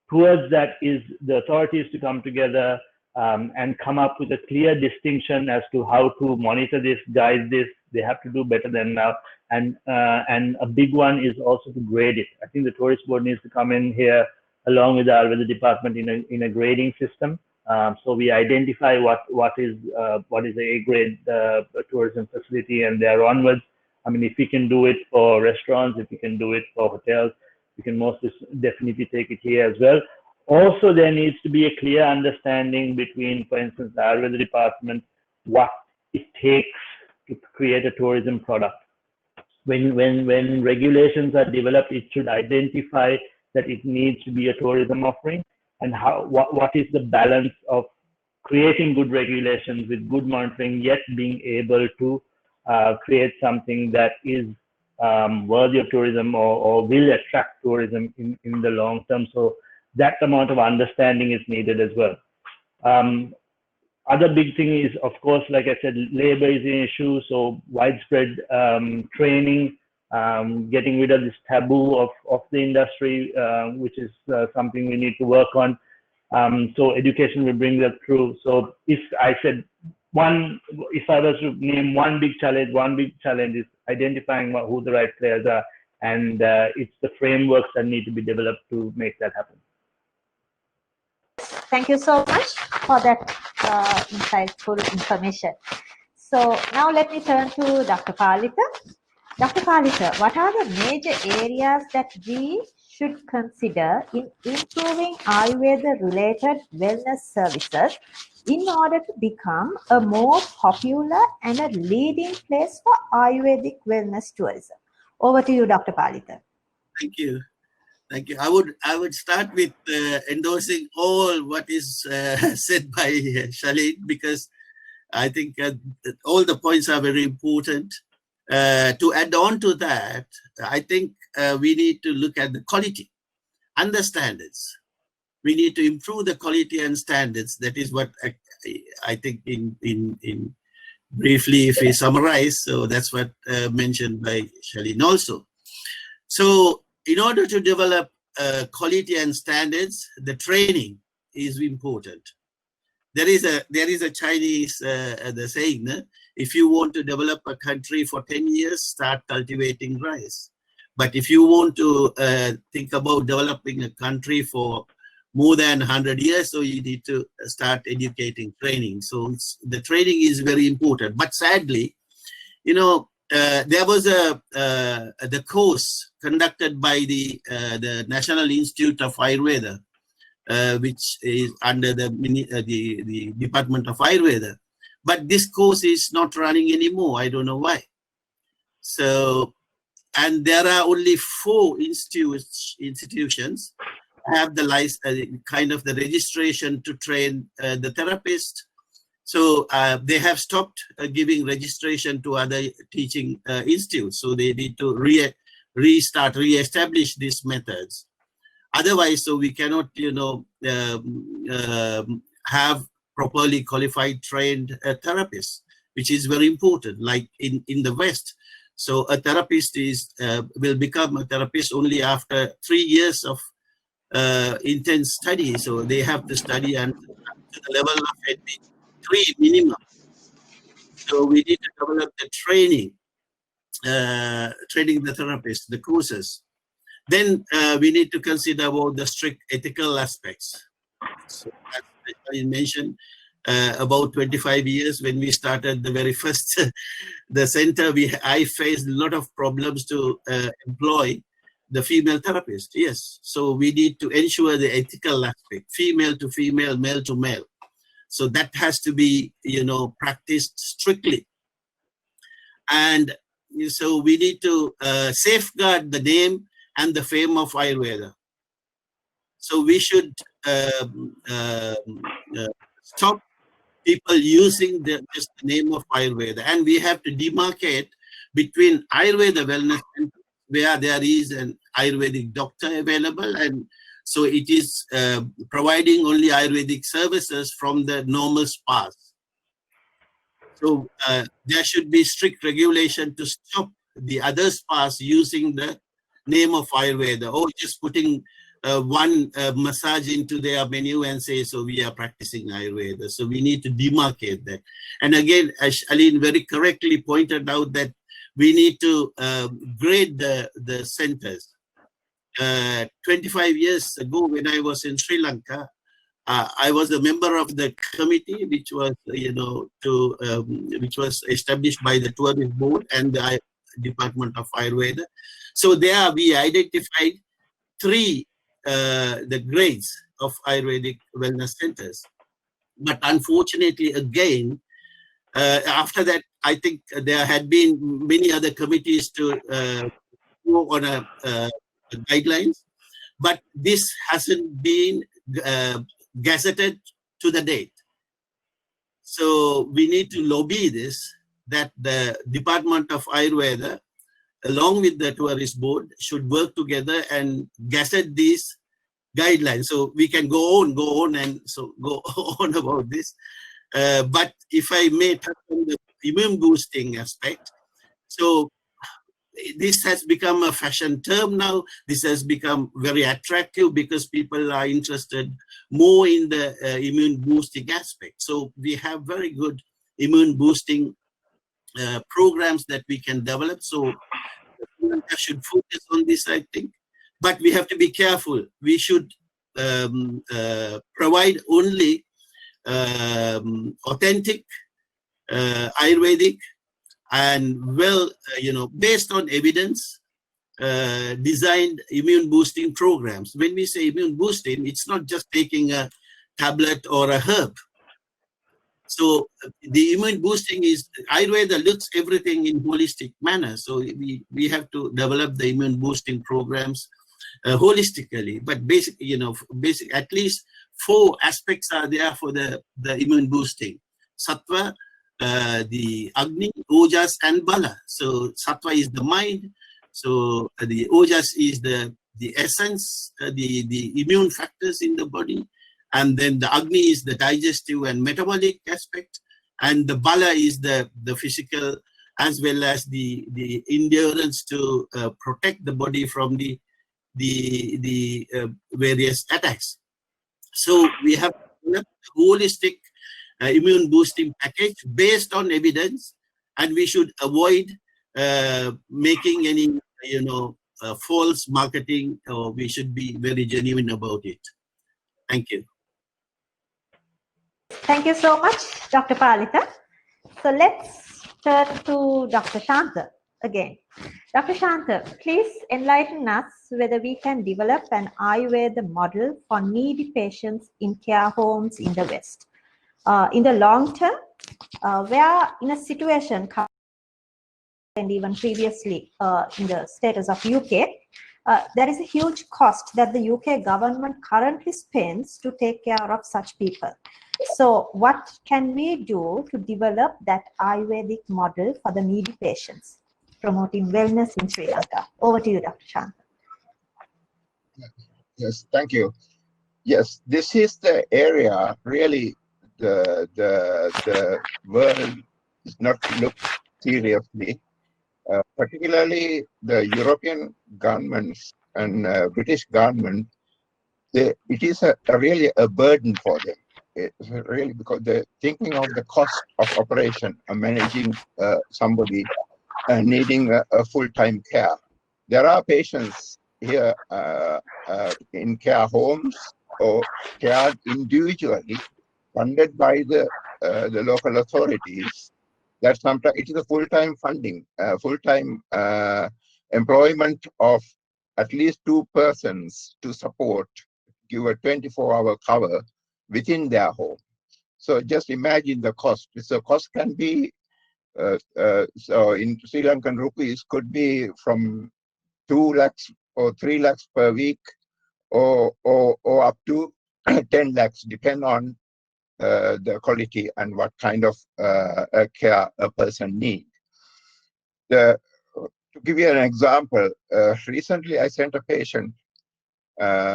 towards that is the authorities to come together and come up with a clear distinction as to how to monitor this, guide this. They have to do better than now. And a big one is also to grade it. I think the tourist board needs to come in here along with the Ayurveda department in a grading system. So we identify what is the A-grade tourism facility, and there onwards. I mean, if we can do it for restaurants, if we can do it for hotels, we can most definitely take it here as well. Also, there needs to be a clear understanding between, for instance, the Ayurveda department, what it takes to create a tourism product. When regulations are developed, it should identify that it needs to be a tourism offering, and what is the balance of creating good regulations with good monitoring, yet being able to create something that is worthy of tourism or will attract tourism in the long term. So that amount of understanding is needed as well. Other big thing is, of course, like I said, labor is an issue. So widespread training, getting rid of this taboo of the industry, which is something we need to work on. So education will bring that through. So if I was to name one big challenge is identifying who the right players are, and it's the frameworks that need to be developed to make that happen. Thank you so much for that insightful information. So now let me turn to Dr. Palita. Dr. Palita, what are the major areas that we should consider in improving Ayurveda-related wellness services in order to become a more popular and a leading place for Ayurvedic wellness tourism? Over to you, Dr. Palitha. Thank you. Thank you. I would start with endorsing all what is said by Shalin, because I think all the points are very important. To add on to that, I think we need to look at the quality and the standards. We need to improve the quality and standards. That is what I think in briefly, if we summarize, so that's what mentioned by Shalin also. So in order to develop quality and standards, the training is important. There is a Chinese the saying, if you want to develop a country for 10 years, start cultivating rice. But if you want to think about developing a country for more than 100 years, so you need to start educating training. So the training is very important. But sadly, you know, there was the course conducted by the National Institute of Ayurveda, which is under the Department of Ayurveda. But this course is not running anymore. I don't know why. So, and there are only 4 institutions have the kind of the registration to train the therapist. So they have stopped giving registration to other teaching institutes. So they need to re-establish these methods. Otherwise, so we cannot, you know, have properly qualified, trained therapists, which is very important, like in the West. So a therapist will become a therapist only after 3 years of intense study. So they have to study and to the level of at least 3 minimum. So we need to develop the training the therapists, the courses. Then we need to consider about the strict ethical aspects. So as I mentioned, about 25 years when we started the very first the center, I faced a lot of problems to employ the female therapist. Yes, so we need to ensure the ethical aspect, female to female, male to male. So that has to be, you know, practiced strictly. And so we need to safeguard the name and the fame of Ayurveda. So we should stop people using just the name of Ayurveda. And we have to demarcate between Ayurveda wellness centers, where there is an Ayurvedic doctor available, and so it is providing only Ayurvedic services from the normal spas. So there should be strict regulation to stop the other spas using the name of Ayurveda, or just putting one massage into their menu and say, so we are practicing Ayurveda. So we need to demarcate that. And again, as Aline very correctly pointed out, that we need to grade the centers. 25 years ago, when I was in Sri Lanka, I was a member of the committee, which was, you know, which was established by the Tourism Board and the Department of Ayurveda. So there we identified 3 the grades of Ayurvedic wellness centers. But unfortunately, again, after that, I think there had been many other committees to go on a guidelines, but this hasn't been gazetted to the date. So we need to lobby this, that the Department of Ayurveda, along with the Tourist Board, should work together and gazette these guidelines. So we can go on and so go on about this. But if I may touch on the immune boosting aspect, so this has become a fashion term now. This has become very attractive because people are interested more in the immune boosting aspect. So we have very good immune boosting programs that we can develop. So we should focus on this, I think. But we have to be careful. We should provide only authentic Ayurvedic and well, you know, based on evidence, designed immune boosting programs. When we say immune boosting, it's not just taking a tablet or a herb. So the immune boosting is, Ayurveda looks everything in holistic manner. So we have to develop the immune boosting programs holistically. But basically, at least 4 aspects are there for the immune boosting: Sattva, the Agni, Ojas, and Bala. So Sattva is the mind. So the Ojas is the essence, the immune factors in the body. And then the Agni is the digestive and metabolic aspect. And the Bala is the physical, as well as the endurance to protect the body from the various attacks. So we have a holistic immune boosting package based on evidence, and we should avoid making any false marketing, or we should be very genuine about it. Thank you. Thank you so much, Dr. Palita. So let's turn to Dr. Shanta again. Dr. Shanta, please enlighten us whether we can develop an Ayurveda model for needy patients in care homes in the West. In the long term, we are in a situation, and even previously in the status of UK, there is a huge cost that the UK government currently spends to take care of such people. So what can we do to develop that Ayurvedic model for the needy patients, promoting wellness in Sri Lanka? Over to you, Dr. Shanta. Yes, thank you. Yes, this is the area really the world is not looked seriously, particularly the European governments and British government. It is really a burden for them. It's really because they're thinking of the cost of operation and managing somebody needing a full-time care. There are patients here in care homes or cared individually, funded by the local authorities. That sometimes it is a full-time funding, full-time employment of at least 2 persons to support, give a 24-hour cover within their home. So just imagine the cost. So cost can be, so in Sri Lankan rupees, could be from 2 lakhs or 3 lakhs per week, or up to 10 lakhs, depend on the quality and what kind of care a person needs. To give you an example, recently I sent a patient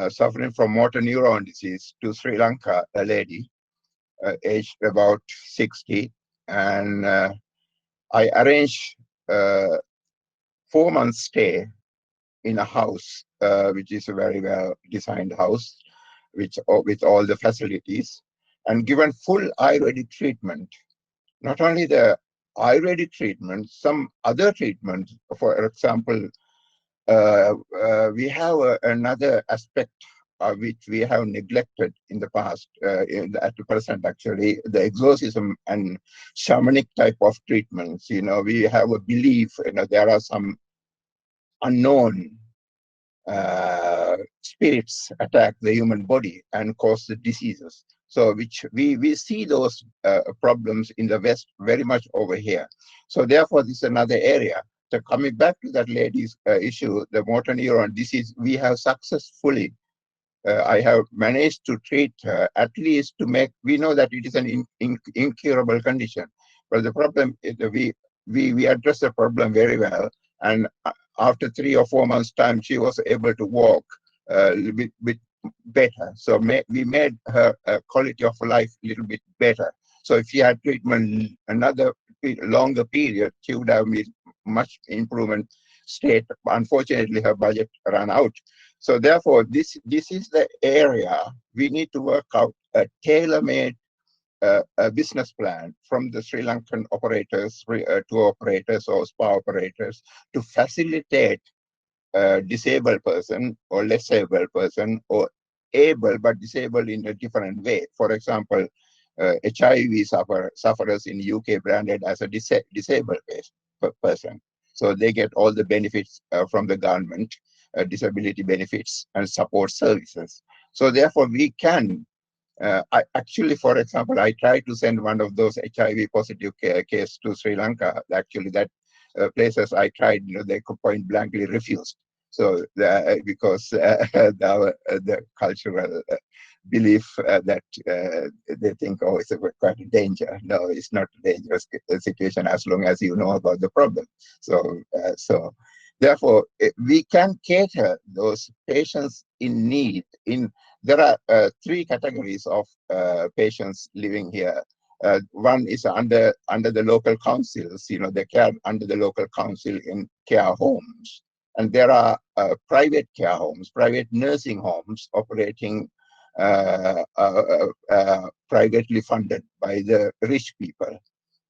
suffering from motor neuron disease to Sri Lanka, a lady, aged about 60, and I arranged 4 months stay in a house, which is a very well designed house, with all the facilities, and given full Ayurvedic treatment. Not only the Ayurvedic treatment, some other treatments. For example, we have another aspect which we have neglected in the past, at the present actually, the exorcism and shamanic type of treatments. We have a belief, there are some unknown spirits attack the human body and cause the diseases. So which we see those problems in the West very much over here. So therefore, this is another area. So coming back to that lady's issue, the motor neuron disease, we have successfully, I have managed to treat her, at least to make, we know that it is an incurable condition. But the problem is we address the problem very well. And after 3 or 4 months' time, she was able to walk a little bit better. So we made her quality of life a little bit better. So if she had treatment another longer period, she would have made much improvement state. Unfortunately, her budget ran out. So therefore, this is the area we need to work out a tailor-made a business plan from the Sri Lankan operators, tour operators or spa operators, to facilitate a disabled person or less able person, or able but disabled in a different way. For example, HIV sufferers in UK branded as a disabled person. So they get all the benefits from the government, disability benefits and support services. So therefore, we can actually, for example, I tried to send one of those HIV positive case to Sri Lanka. Actually, that places I tried, they could point blankly refused. So because the cultural belief that they think, oh, it's quite a danger. No, it's not a dangerous situation as long as you know about the problem. So therefore, we can cater those patients in need. There are three categories of patients living here. One is under the local councils, they care under the local council in care homes. And there are private care homes, private nursing homes operating privately funded by the rich people.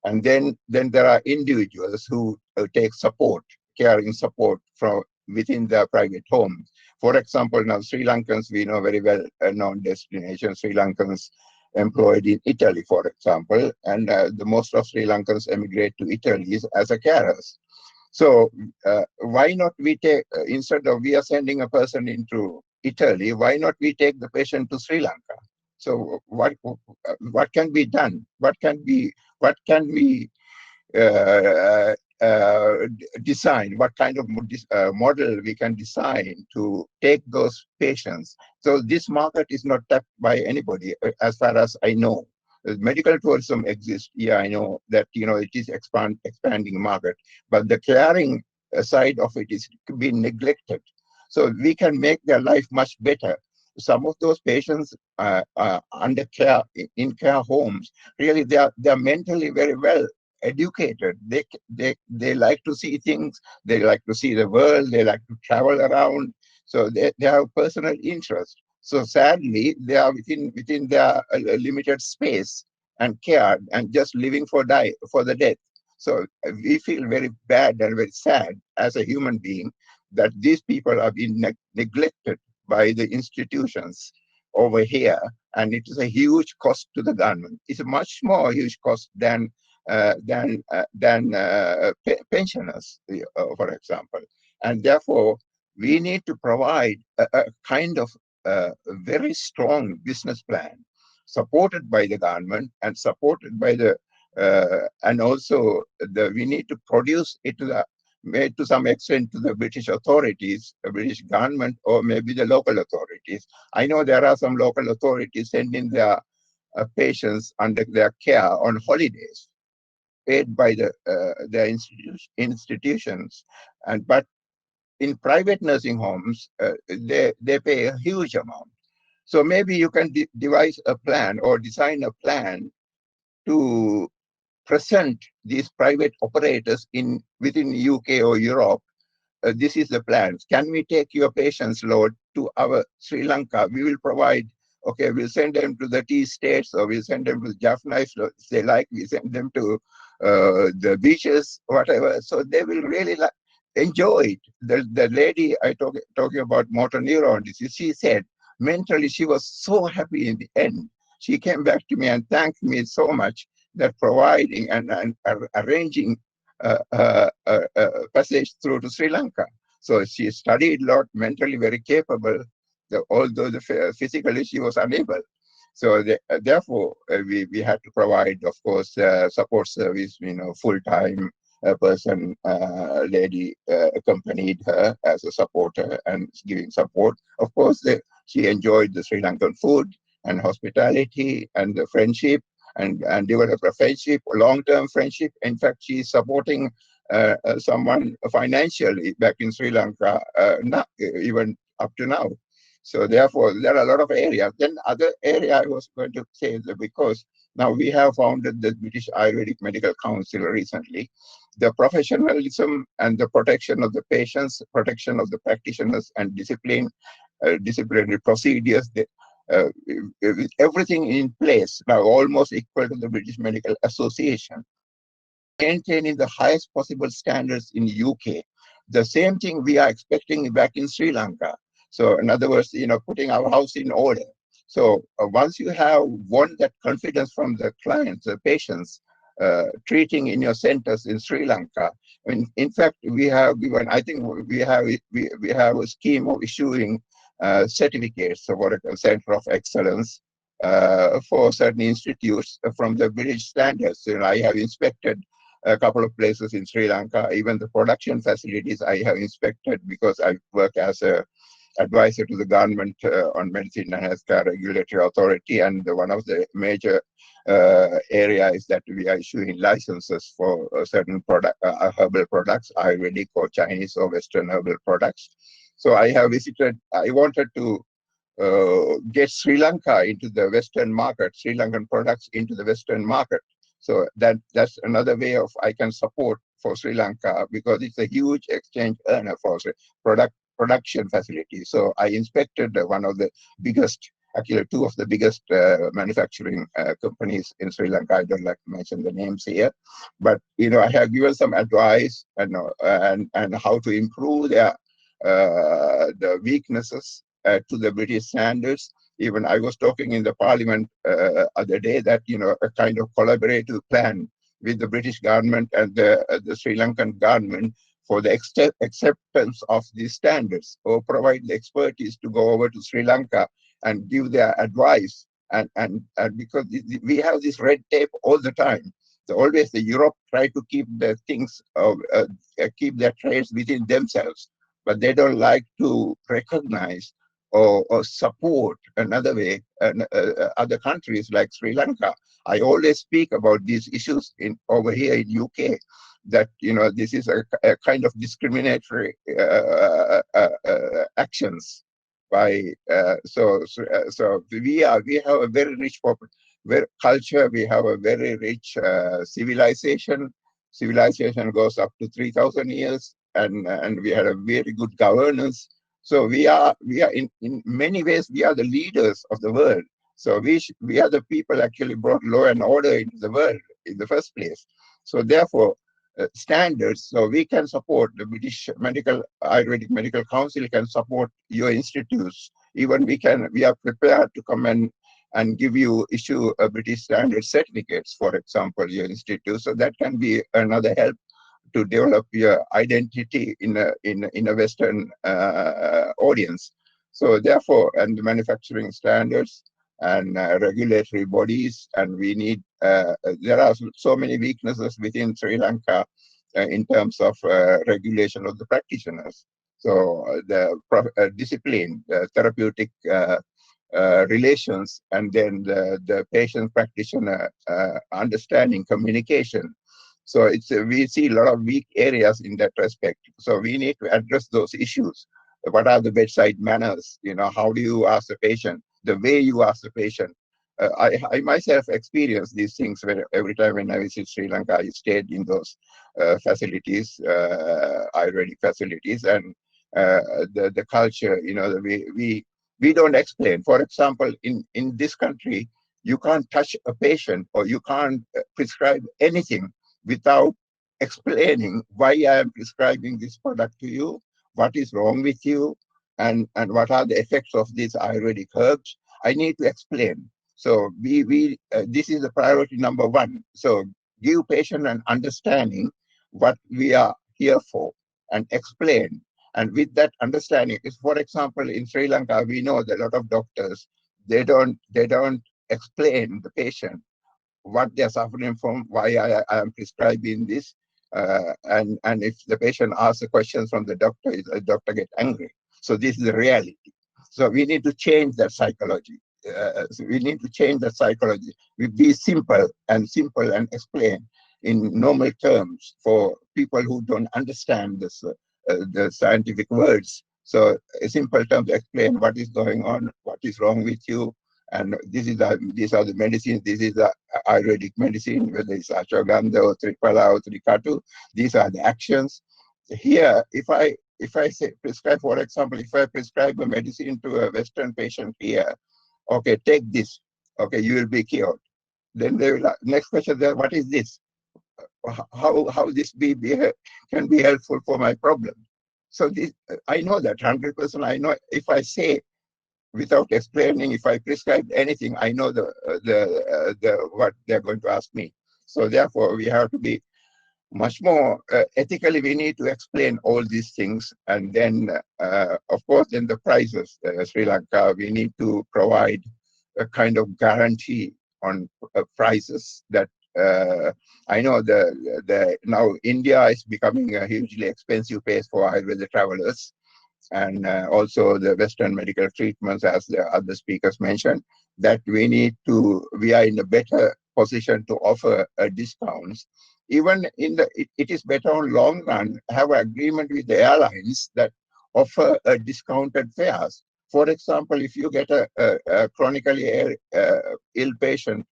And then there are individuals who take support, caring support from within their private homes. For example, now Sri Lankans, we know very well known destination, Sri Lankans employed in Italy, for example, and the most of Sri Lankans emigrate to Italy as a carers. So why not we take, instead of we are sending a person into Italy, why not we take the patient to Sri Lanka? So what can be done? What can we uh, design? What kind of model we can design to take those patients? So this market is not tapped by anybody, as far as I know. Medical tourism exists. Yeah, I know that it is expanding market, but the caring side of it is being neglected. So we can make their life much better. Some of those patients under care in care homes, really they are mentally very well educated. They like to see things. They like to see the world. They like to travel around. So they have personal interest. So sadly, they are within their limited space and care and just living for the death. So we feel very bad and very sad as a human being that these people are being neglected by the institutions over here, and it is a huge cost to the government. It's a much more huge cost than pensioners, for example, and therefore we need to provide a kind of very strong business plan supported by the government and supported by the and also we need to produce it to some extent to the British authorities, the British government, or maybe the local authorities. I know there are some local authorities sending their patients under their care on holidays, paid by their institutions, but in private nursing homes, they pay a huge amount. So maybe you can devise a plan or design a plan to present these private operators within UK or Europe. This is the plan. Can we take your patients, Lord, to our Sri Lanka? We will provide, okay, we'll send them to the tea states, or we'll send them to Jaffna if they like. We send them to the beaches, whatever. So they will really enjoy it. The lady I talking about motor neuron disease, she said mentally she was so happy in the end. She came back to me and thanked me so much that providing and arranging passage through to Sri Lanka. So she studied a lot, mentally very capable, although physically she was unable. So therefore, we had to provide, of course, support service, full-time person, lady accompanied her as a supporter and giving support. Of course, she enjoyed the Sri Lankan food and hospitality and the friendship, and develop a friendship, a long-term friendship. In fact, she's supporting someone financially back in Sri Lanka, not even up to now. So therefore, there are a lot of areas. Then other area I was going to say that because now we have founded the British Ayurvedic Medical Council recently, the professionalism and the protection of the patients, protection of the practitioners, and disciplinary procedures, with everything in place, now almost equal to the British Medical Association, maintaining the highest possible standards in the UK. The same thing we are expecting back in Sri Lanka. So in other words, putting our house in order. So once you have won that confidence from the clients, the patients, treating in your centers in Sri Lanka. I mean, in fact, we have given, I think we have a scheme of issuing certificates of what a Center of Excellence for certain institutes from the British standards. You know, I have inspected a couple of places in Sri Lanka. Even the production facilities I have inspected because I work as a advisor to the government on medicine and healthcare regulatory authority, and one of the major area is that we are issuing licenses for certain product herbal products, Ayurvedic or Chinese or Western herbal products. So I have visited. I wanted to get Sri Lanka into the Western market, Sri Lankan products into the Western market. So that's another way of I can support for Sri Lanka, because it's a huge exchange earner for production facilities. So I inspected one of the biggest, actually two of the biggest manufacturing companies in Sri Lanka. I don't like to mention the names here, but you know, I have given some advice and how to improve their the weaknesses to the British standards. Even I was talking in the Parliament other day that, you know, a kind of collaborative plan with the British government and the Sri Lankan government for the acceptance of these standards, or provide the expertise to go over to Sri Lanka and give their advice. And because we have this red tape all the time. So always the Europe try to keep the things, keep their trades within themselves, but they don't like to recognize or support another way, other countries like Sri Lanka. I always speak about these issues over here in UK, that, you know, this is a kind of discriminatory actions by so we have a very rich culture. We have a very rich civilization. Civilization goes up to 3,000 years, and we had a very good governance. So we are in many ways we are the leaders of the world. So we are the people actually brought law and order into the world in the first place. So therefore, standards. So we can support the British Ayurvedic Medical Council can support your institutes. Even we are prepared to come and issue a British standard certificates, for example, your institute. So that can be another help to develop your identity in a Western audience. So therefore, and the manufacturing standards and regulatory bodies, and we need, there are so many weaknesses within Sri Lanka in terms of regulation of the practitioners. So the discipline, the therapeutic relations, and then the patient practitioner understanding, communication. So we see a lot of weak areas in that respect. So we need to address those issues. What are the bedside manners? You know, how do you ask the patient? The way you ask the patient. I myself experience these things every time when I visit Sri Lanka. I stayed in those facilities, Ayurvedic facilities, and the culture. You know, we don't explain. For example, in this country, you can't touch a patient or you can't prescribe anything without explaining why I am prescribing this product to you, what is wrong with you, and what are the effects of these Ayurvedic herbs. I need to explain. So this is the priority number one. So give patient an understanding what we are here for and explain. And with that understanding, is, for example, in Sri Lanka, we know that a lot of doctors, they don't explain the patient what they're suffering from, why I am prescribing this. And if the patient asks the questions from the doctor gets angry. So this is the reality. So we need to change that psychology. So we need to change that psychology. We be simple and explain in normal terms for people who don't understand this, the scientific words. So a simple term to explain what is going on, what is wrong with you, and these are the medicines. This is the Ayurvedic medicine, whether it's ashwagandha or triphala or trikatu. These are the actions. Here, if I say prescribe, for example, if I prescribe a medicine to a Western patient here, okay, take this. Okay, you will be cured. Then they will, next question there, what is this? How this can be helpful for my problem? So this, I know that 100%. I know if I say without explaining, if I prescribe anything, I know the what they're going to ask me. So therefore, we have to be much more ethically. We need to explain all these things, and then, of course, then the prices. Sri Lanka, we need to provide a kind of guarantee on prices that. I know the now India is becoming a hugely expensive place for Ayurveda travelers, and also the Western medical treatments, as the other speakers mentioned, that we are in a better position to offer discounts. Even it is better on long run, have an agreement with the airlines that offer discounted fares. For example, if you get a chronically ill patient,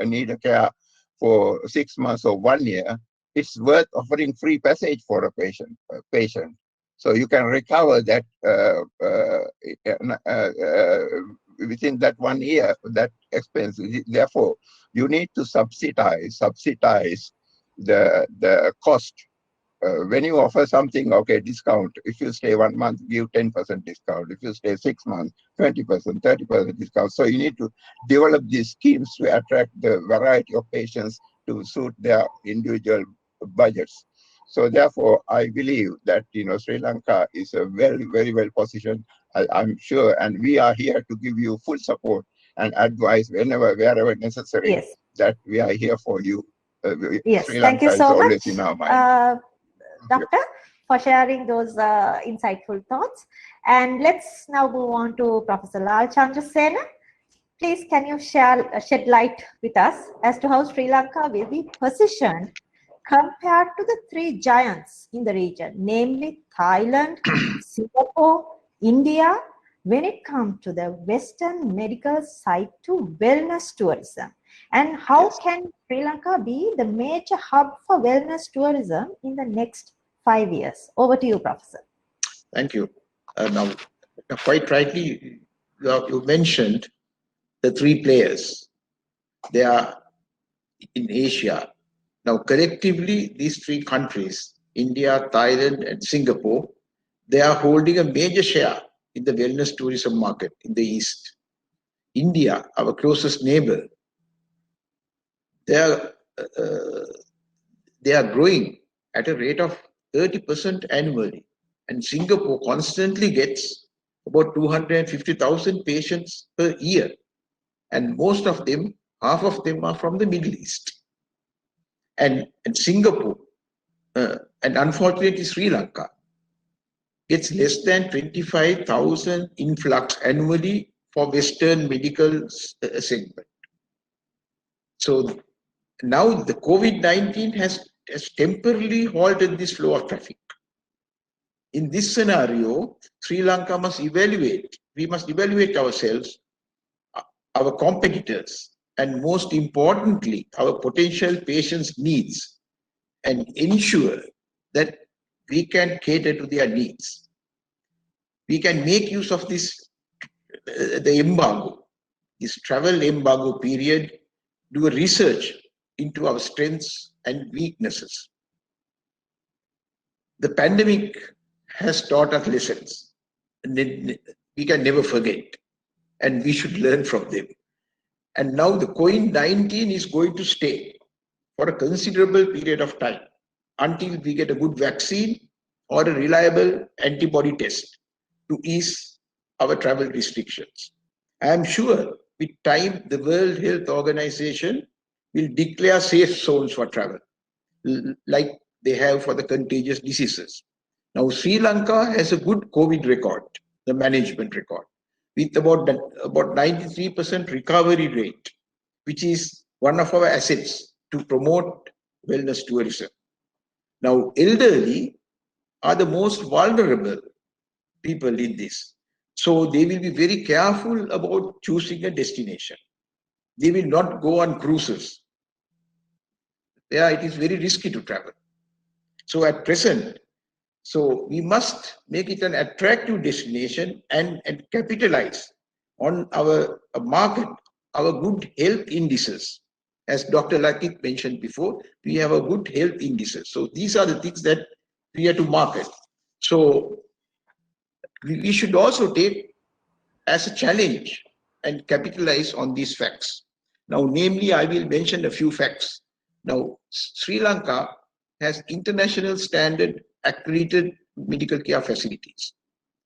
need a care for 6 months or 1 year, it's worth offering free passage for a patient. So you can recover that within that 1 year, that expense. Therefore, you need to subsidize the cost. When you offer something, okay, discount. If you stay 1 month, give 10% discount. If you stay 6 months, 20%, 30% discount. So you need to develop these schemes to attract the variety of patients to suit their individual budgets. So therefore, I believe that Sri Lanka is a very, very well positioned. I'm sure, and we are here to give you full support and advice wherever necessary. Yes. That we are here for you. Yes, Sri thank Lanka you is so always much, in our mind. Doctor, for sharing those insightful thoughts. And let's now move on to Professor Lal Chandrasena. Please, can you shed light with us as to how Sri Lanka will be positioned compared to the three giants in the region, namely Thailand, Singapore, India, when it comes to the Western medical side to wellness tourism? And how can Sri Lanka be the major hub for wellness tourism in the next 5 years? Over to you, Professor. Thank you. Now, quite rightly, you mentioned the three players. They are in Asia. Now, collectively, these three countries, India, Thailand, and Singapore, they are holding a major share in the wellness tourism market in the East. India, our closest neighbor, they are growing at a rate of 30% annually. And Singapore constantly gets about 250,000 patients per year. And most of them, half of them are from the Middle East. And Singapore, and unfortunately Sri Lanka, gets less than 25,000 influx annually for Western medical segment. So now the COVID-19 has temporarily halted this flow of traffic. In this scenario, Sri Lanka must evaluate, we must evaluate ourselves, our competitors, and most importantly, our potential patients' needs, and ensure that we can cater to their needs. We can make use of this, the embargo, this travel embargo period, do a research into our strengths and weaknesses. The pandemic has taught us lessons, and we can never forget, and we should learn from them. And now the COVID-19 is going to stay for a considerable period of time until we get a good vaccine or a reliable antibody test to ease our travel restrictions. I am sure with time, the World Health Organization will declare safe zones for travel, like they have for the contagious diseases. Now, Sri Lanka has a good COVID record, the management record, with about 93% recovery rate, which is one of our assets to promote wellness tourism. Now, elderly are the most vulnerable people in this. So they will be very careful about choosing a destination. They will not go on cruises. There it is very risky to travel. So at present, so we must make it an attractive destination and capitalize on our market, our good health indices. As Dr. Lakit mentioned before, we have a good health indices. So these are the things that we have to market. So we should also take as a challenge and capitalize on these facts. Now, namely, I will mention a few facts Now, Sri Lanka has international standard accredited medical care facilities.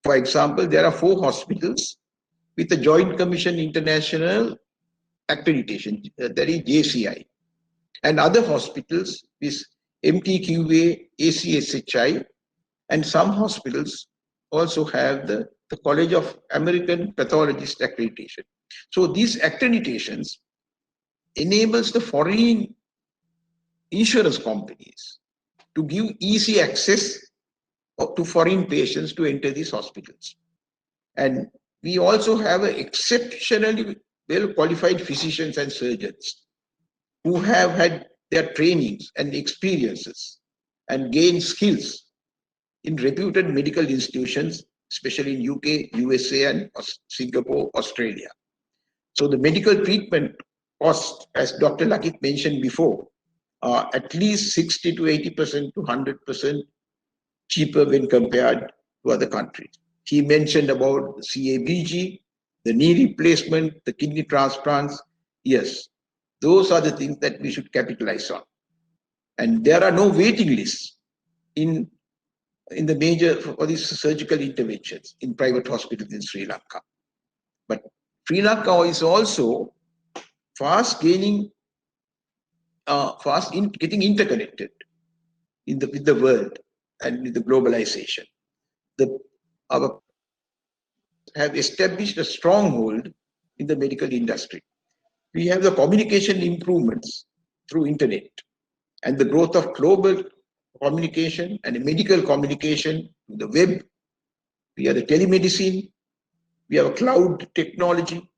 For example, there are 4 hospitals with a Joint Commission International accreditation, that is JCI, and other hospitals with MTQA, ACSHI, and some hospitals also have the College of American Pathologists accreditation. So these accreditations enables the foreign insurance companies to give easy access to foreign patients to enter these hospitals. And we also have exceptionally well qualified physicians and surgeons who have had their trainings and experiences and gained skills in reputed medical institutions, especially in UK, USA, and Singapore, Australia. So the medical treatment cost, as Dr. Lakit mentioned before, are at least 60 to 80% to 100% cheaper when compared to other countries. He mentioned about the CABG, the knee replacement, the kidney transplants. Yes, those are the things that we should capitalize on. And there are no waiting lists in the major for these surgical interventions in private hospitals in Sri Lanka. But Sri Lanka is also fast getting interconnected with the world and with the globalization. Our have established a stronghold in the medical industry. We have the communication improvements through internet and the growth of global communication and medical communication, the web. We have the telemedicine, we have cloud technology,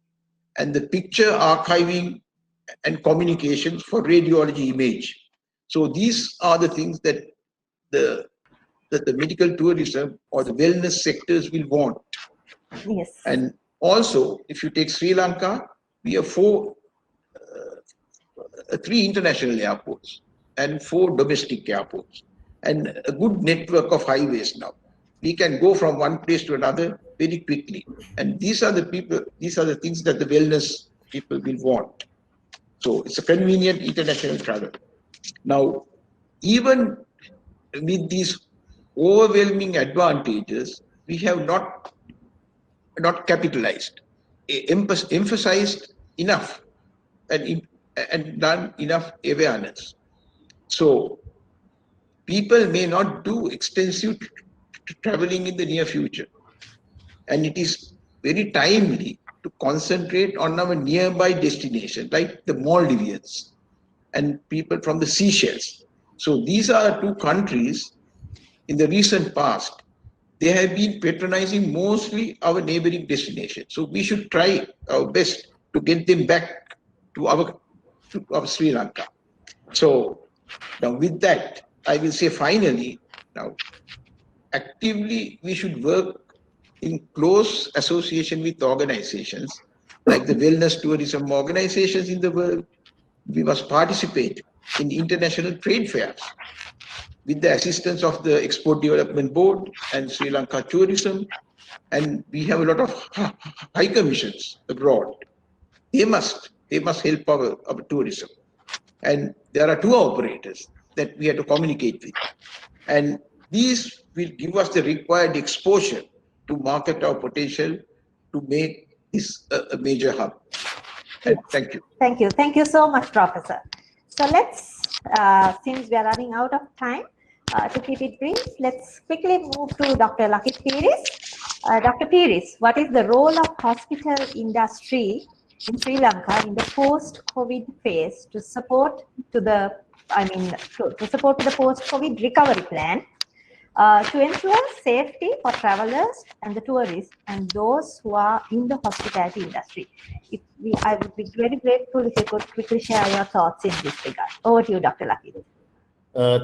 and the picture archiving and communications for radiology image. So these are the things that the medical tourism or the wellness sectors will want. Yes. And also, if you take Sri Lanka, we have 3 international airports and 4 domestic airports and a good network of highways now. We can go from one place to another very quickly. And these are the things that the wellness people will want. So it's a convenient international travel. Now, even with these overwhelming advantages, we have not capitalized, emphasized enough, and done enough awareness. So people may not do extensive traveling in the near future. And it is very timely to concentrate on our nearby destination, like the Maldives and people from the Seychelles. So these are 2 countries in the recent past. They have been patronizing mostly our neighboring destination. So we should try our best to get them back to our Sri Lanka. So now with that, I will say finally, now actively we should work in close association with organizations like the wellness tourism organizations in the world. We must participate in international trade fairs with the assistance of the Export Development Board and Sri Lanka Tourism. And we have a lot of high commissions abroad. They must help our tourism. And there are 2 operators that we have to communicate with. And these will give us the required exposure to market our potential to make this a major hub. And thank you. Thank you. Thank you so much, Professor. So let's, since we are running out of time, to keep it brief, let's quickly move to Dr. Lakit Piris. Dr. Piris, what is the role of hospital industry in Sri Lanka in the post-COVID phase to support to the post-COVID recovery plan to ensure safety for travelers and the tourists and those who are in the hospitality industry? I would be very grateful if you could quickly share your thoughts in this regard. Over to you, Dr. Lakit.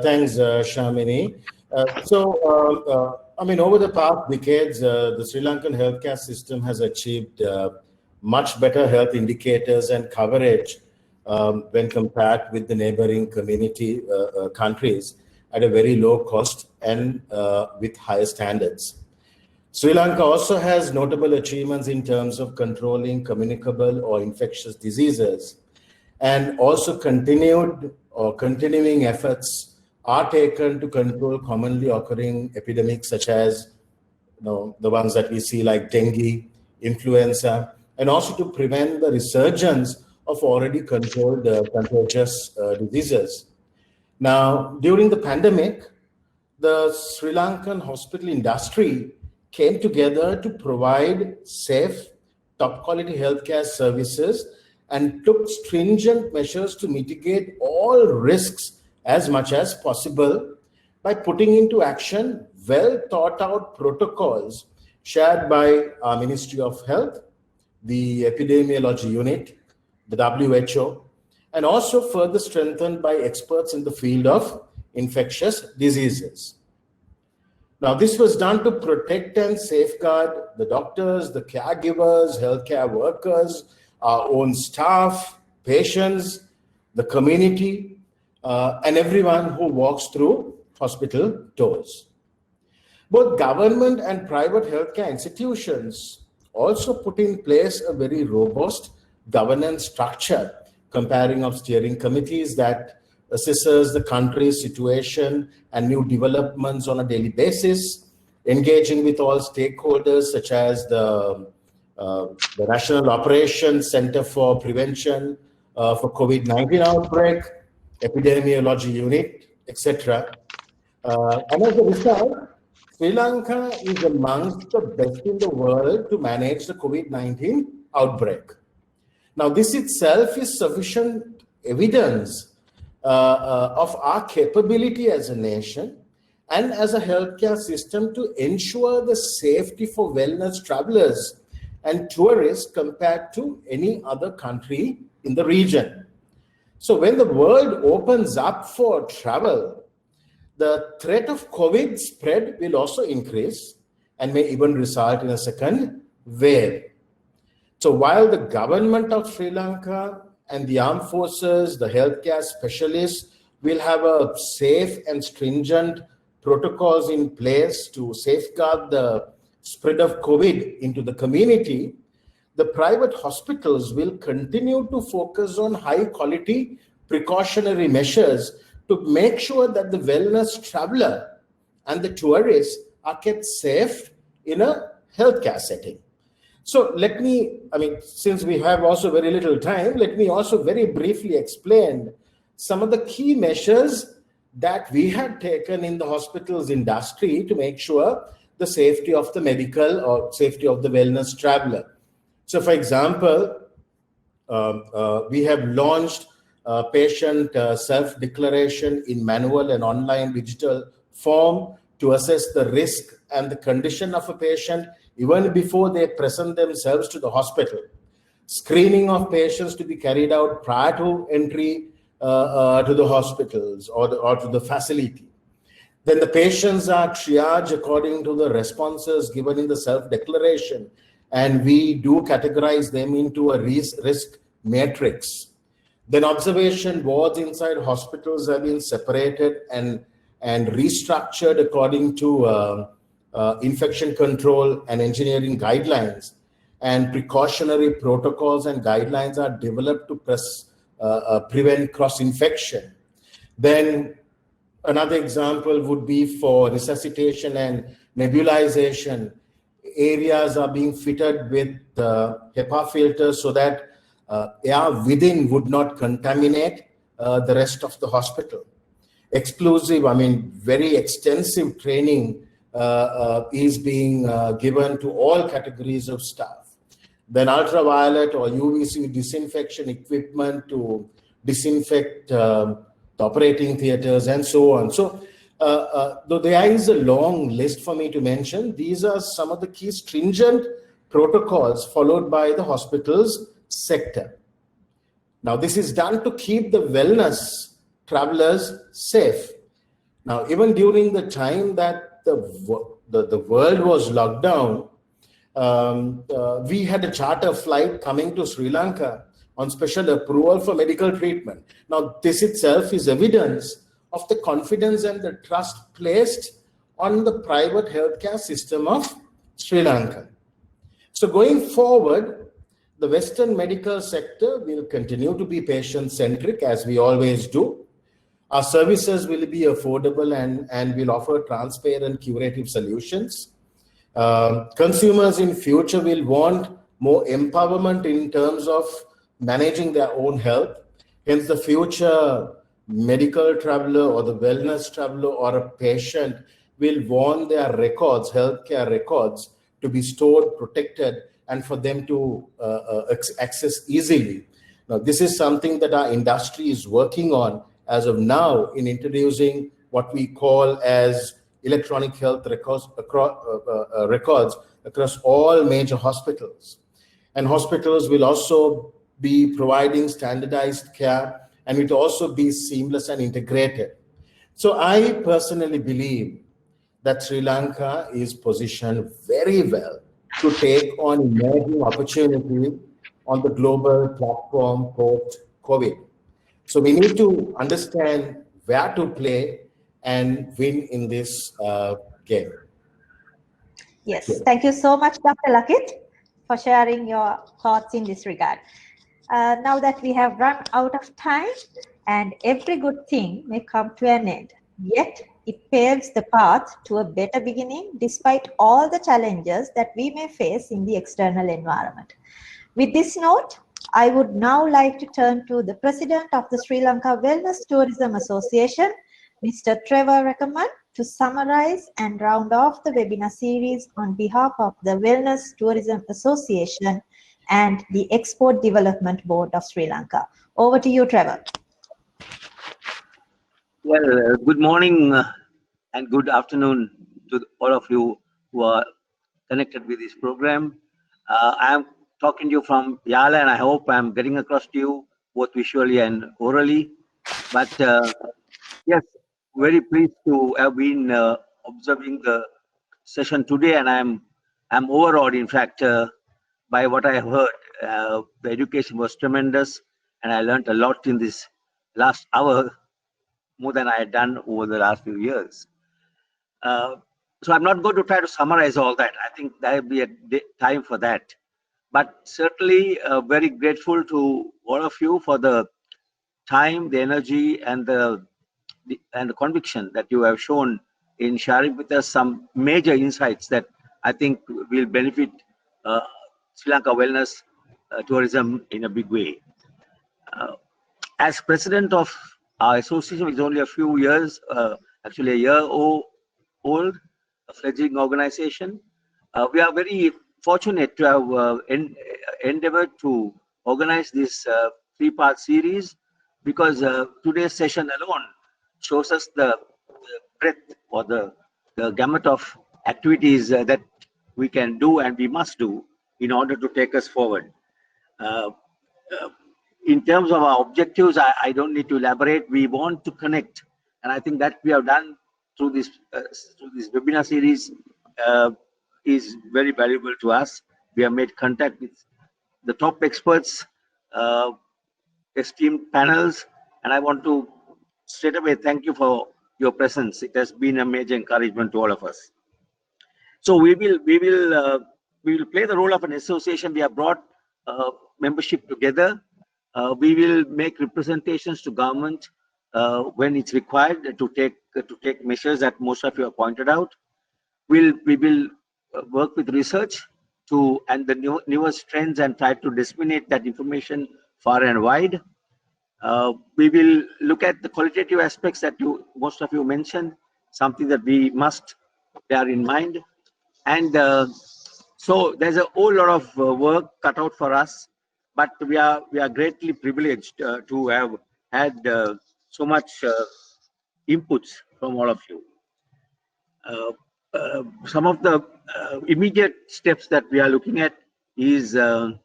Thanks, Shamini. Over the past decades, the Sri Lankan healthcare system has achieved much better health indicators and coverage when compared with the neighboring community countries at a very low cost and with higher standards. Sri Lanka also has notable achievements in terms of controlling communicable or infectious diseases and also continuing efforts are taken to control commonly occurring epidemics such as the ones that we see like dengue, influenza, and also to prevent the resurgence of already controlled contagious diseases. Now, during the pandemic, the Sri Lankan hospital industry came together to provide safe, top quality healthcare services and took stringent measures to mitigate all risks as much as possible by putting into action well thought out protocols shared by our Ministry of Health, the Epidemiology Unit, the WHO, and also further strengthened by experts in the field of infectious diseases. Now, this was done to protect and safeguard the doctors, the caregivers, healthcare workers, our own staff, patients, the community, and everyone who walks through hospital doors. Both government and private healthcare institutions also put in place a very robust governance structure, comparing of steering committees that assesses the country's situation and new developments on a daily basis, engaging with all stakeholders such as the National Operations Center for Prevention for COVID-19 outbreak, Epidemiology Unit, etc. And as a result, Sri Lanka is amongst the best in the world to manage the COVID-19 outbreak. Now, this itself is sufficient evidence of our capability as a nation and as a healthcare system to ensure the safety for wellness travelers and tourists compared to any other country in the region. So when the world opens up for travel, the threat of COVID spread will also increase and may even result in a second wave. So while the government of Sri Lanka and the armed forces, the healthcare specialists will have a safe and stringent protocols in place to safeguard the spread of COVID into the community, the private hospitals will continue to focus on high quality precautionary measures to make sure that the wellness traveler and the tourists are kept safe in a healthcare setting. So since we have also very little time, let me also very briefly explain some of the key measures that we had taken in the hospitals industry to make sure the safety of the medical or safety of the wellness traveler. So for example, we have launched patient self-declaration in manual and online digital form to assess the risk and the condition of a patient even before they present themselves to the hospital. Screening of patients to be carried out prior to entry to the hospitals or to the facility. Then the patients are triaged according to the responses given in the self-declaration, and we do categorize them into a risk matrix. Then observation wards inside hospitals have been separated and restructured according to infection control and engineering guidelines, and precautionary protocols and guidelines are developed to prevent cross-infection. Then another example would be for resuscitation and nebulization. Areas are being fitted with HEPA filters so that air within would not contaminate the rest of the hospital. Very extensive training is being given to all categories of staff. Then ultraviolet or UVC disinfection equipment to disinfect the operating theaters and so on. So though there is a long list for me to mention, these are some of the key stringent protocols followed by the hospitals sector. Now, this is done to keep the wellness travelers safe. Now, even during the time that the world was locked down, we had a charter flight coming to Sri Lanka on special approval for medical treatment. Now, this itself is evidence of the confidence and the trust placed on the private healthcare system of Sri Lanka. So going forward, the Western medical sector will continue to be patient-centric, as we always do. Our services will be affordable and will offer transparent, curative solutions. Consumers in future will want more empowerment in terms of managing their own health. Hence, the future medical traveler or the wellness traveler or a patient will want their records, healthcare records, to be stored, protected, and for them to access easily. Now, this is something that our industry is working on as of now in introducing what we call as electronic health records across all major hospitals. And hospitals will also be providing standardized care, and it will also be seamless and integrated. So I personally believe that Sri Lanka is positioned very well to take on emerging opportunities on the global platform post-COVID. So we need to understand where to play and win in this game. Yes, thank you so much, Dr. Lakit, for sharing your thoughts in this regard. Now that we have run out of time, and every good thing may come to an end, yet it paves the path to a better beginning despite all the challenges that we may face in the external environment. With this note, I would now like to turn to the President of the Sri Lanka Wellness Tourism Association, Mr. Trevor Reckerman, to summarize and round off the webinar series on behalf of the Wellness Tourism Association and the Export Development Board of Sri Lanka. Over to you, Trevor. Well, good morning and good afternoon to all of you who are connected with this program. I am talking to you from Yala, and I hope I am getting across to you both visually and orally. But yes, very pleased to have been observing the session today, and I'm overawed, in fact, by what I have heard. The education was tremendous, and I learned a lot in this last hour, more than I had done over the last few years. So I'm not going to try to summarize all that. I think there will be a time for that. But certainly very grateful to all of you for the time, the energy, and the conviction that you have shown in sharing with us some major insights that I think will benefit Sri Lanka wellness tourism in a big way. As president of our association, which is only a few years, actually a year old, a fledgling organization, we are very fortunate to have endeavored to organize this three-part series, because today's session alone shows us the breadth or the gamut of activities that we can do and we must do in order to take us forward. In terms of our objectives, I don't need to elaborate. We want to connect, and I think that we have done through this webinar series is very valuable to us. We have made contact with the top experts, esteemed panels, and I want to straight away thank you for your presence. It has been a major encouragement to all of us. So we will play the role of an association. We have brought membership together. We will make representations to government when it's required to take measures that most of you have pointed out. We will work with research and the newest trends and try to disseminate that information far and wide. We will look at the qualitative aspects that most of you mentioned, something that we must bear in mind. And so there's a whole lot of work cut out for us, but we are greatly privileged to have had so much inputs from all of you. Some of the immediate steps that we are looking at is the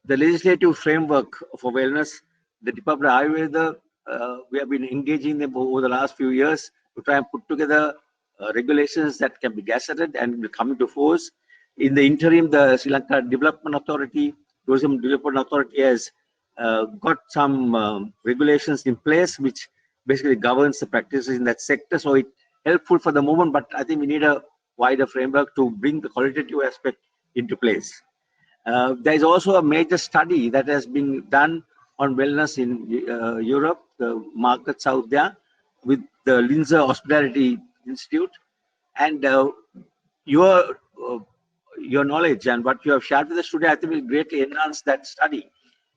legislative framework for wellness. The Department of Ayurveda, we have been engaging them over the last few years to try and put together regulations that can be gazetted and will come into force. In the interim, the Sri Lanka Development Authority, Tourism Development Authority has got some regulations in place which basically governs the practices in that sector. So it's helpful for the moment, but I think we need a wider framework to bring the qualitative aspect into place. There is also a major study that has been done on wellness in Europe, the markets out there, with the Linzer Hospitality Institute. And your knowledge and what you have shared with us today, I think will greatly enhance that study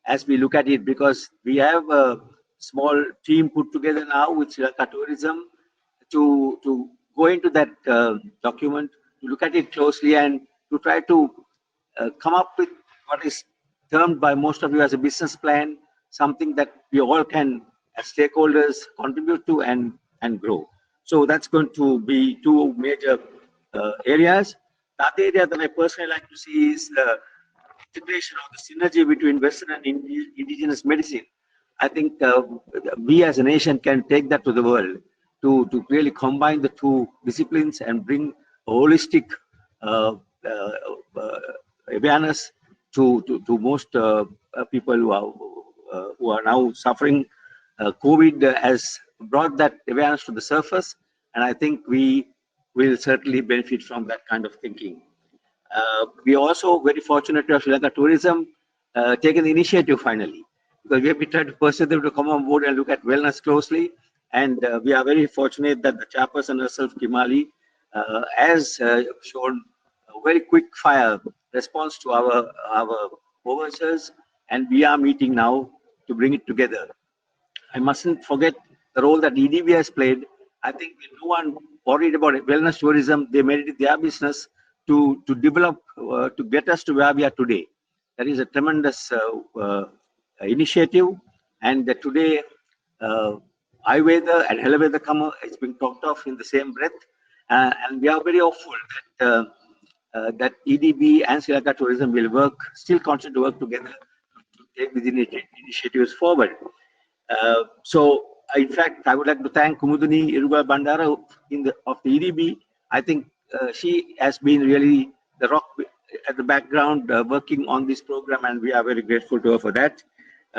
as we look at it, because we have a small team put together now with Sri Lanka Tourism to go into that document, to look at it closely and to try to come up with what is termed by most of you as a business plan, something that we all can, as stakeholders, contribute to and grow. So that's going to be two major areas. The other area that I personally like to see is the integration of the synergy between Western and indigenous medicine. I think we as a nation can take that to the world to really combine the two disciplines and bring a holistic awareness to most people who are now suffering. COVID has brought that awareness to the surface, and I think we will certainly benefit from that kind of thinking. We are also very fortunate to have Sri Lanka Tourism taken the initiative finally, because we have been trying to persuade them to come on board and look at wellness closely. And we are very fortunate that the chairperson herself, Kimali, has shown a very quick fire response to our overtures, and we are meeting now to bring it together. I mustn't forget the role that EDB has played. I think no one worried about wellness tourism. They made it their business to develop, to get us to where we are today. That is a tremendous initiative. And today, Ayurveda and Ayurveda Kama is being talked of in the same breath. And we are very hopeful that that EDB and Sri Lanka Tourism will still continue to work together to take these initiatives forward. So, in fact, I would like to thank Kumudini Iruba Bandara of the EDB. I think she has been really the rock at the background working on this program, and we are very grateful to her for that.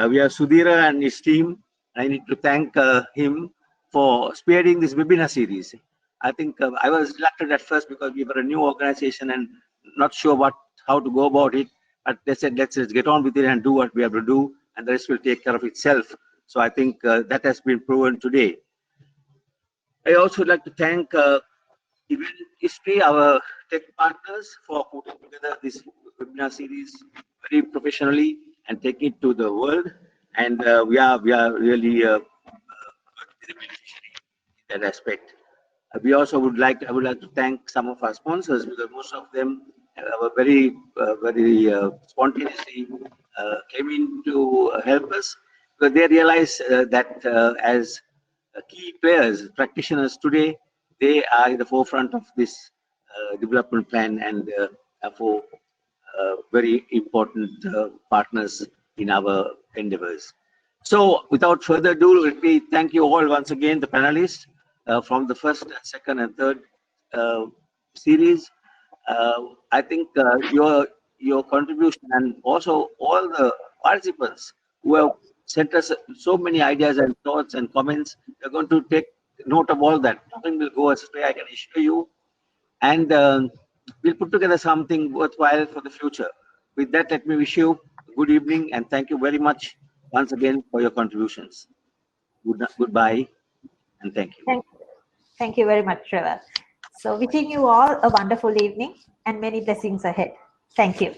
We have Sudhira and his team. I need to thank him for spearheading this webinar series. I think I was reluctant at first because we were a new organization and not sure how to go about it. But they said, let's get on with it and do what we have to do, and the rest will take care of itself. So I think that has been proven today. I also would like to thank Event History, our tech partners, for putting together this webinar series very professionally and taking it to the world. And we are really the beneficiary in that aspect. We also would like to thank some of our sponsors, because most of them were very spontaneously came in to help us, because they realize that as key players, practitioners today, they are in the forefront of this development plan and for very important partners in our endeavors. So without further ado, let me thank you all once again, the panelists from the first, second and third series. I think your contribution, and also all the participants who have sent us so many ideas and thoughts and comments, we're going to take note of all that. Nothing will go astray, I can assure you. And we'll put together something worthwhile for the future. With that, let me wish you good evening and thank you very much once again for your contributions. Goodbye and thank you. Thank you very much, Trevor. So wishing you all a wonderful evening and many blessings ahead. Thank you.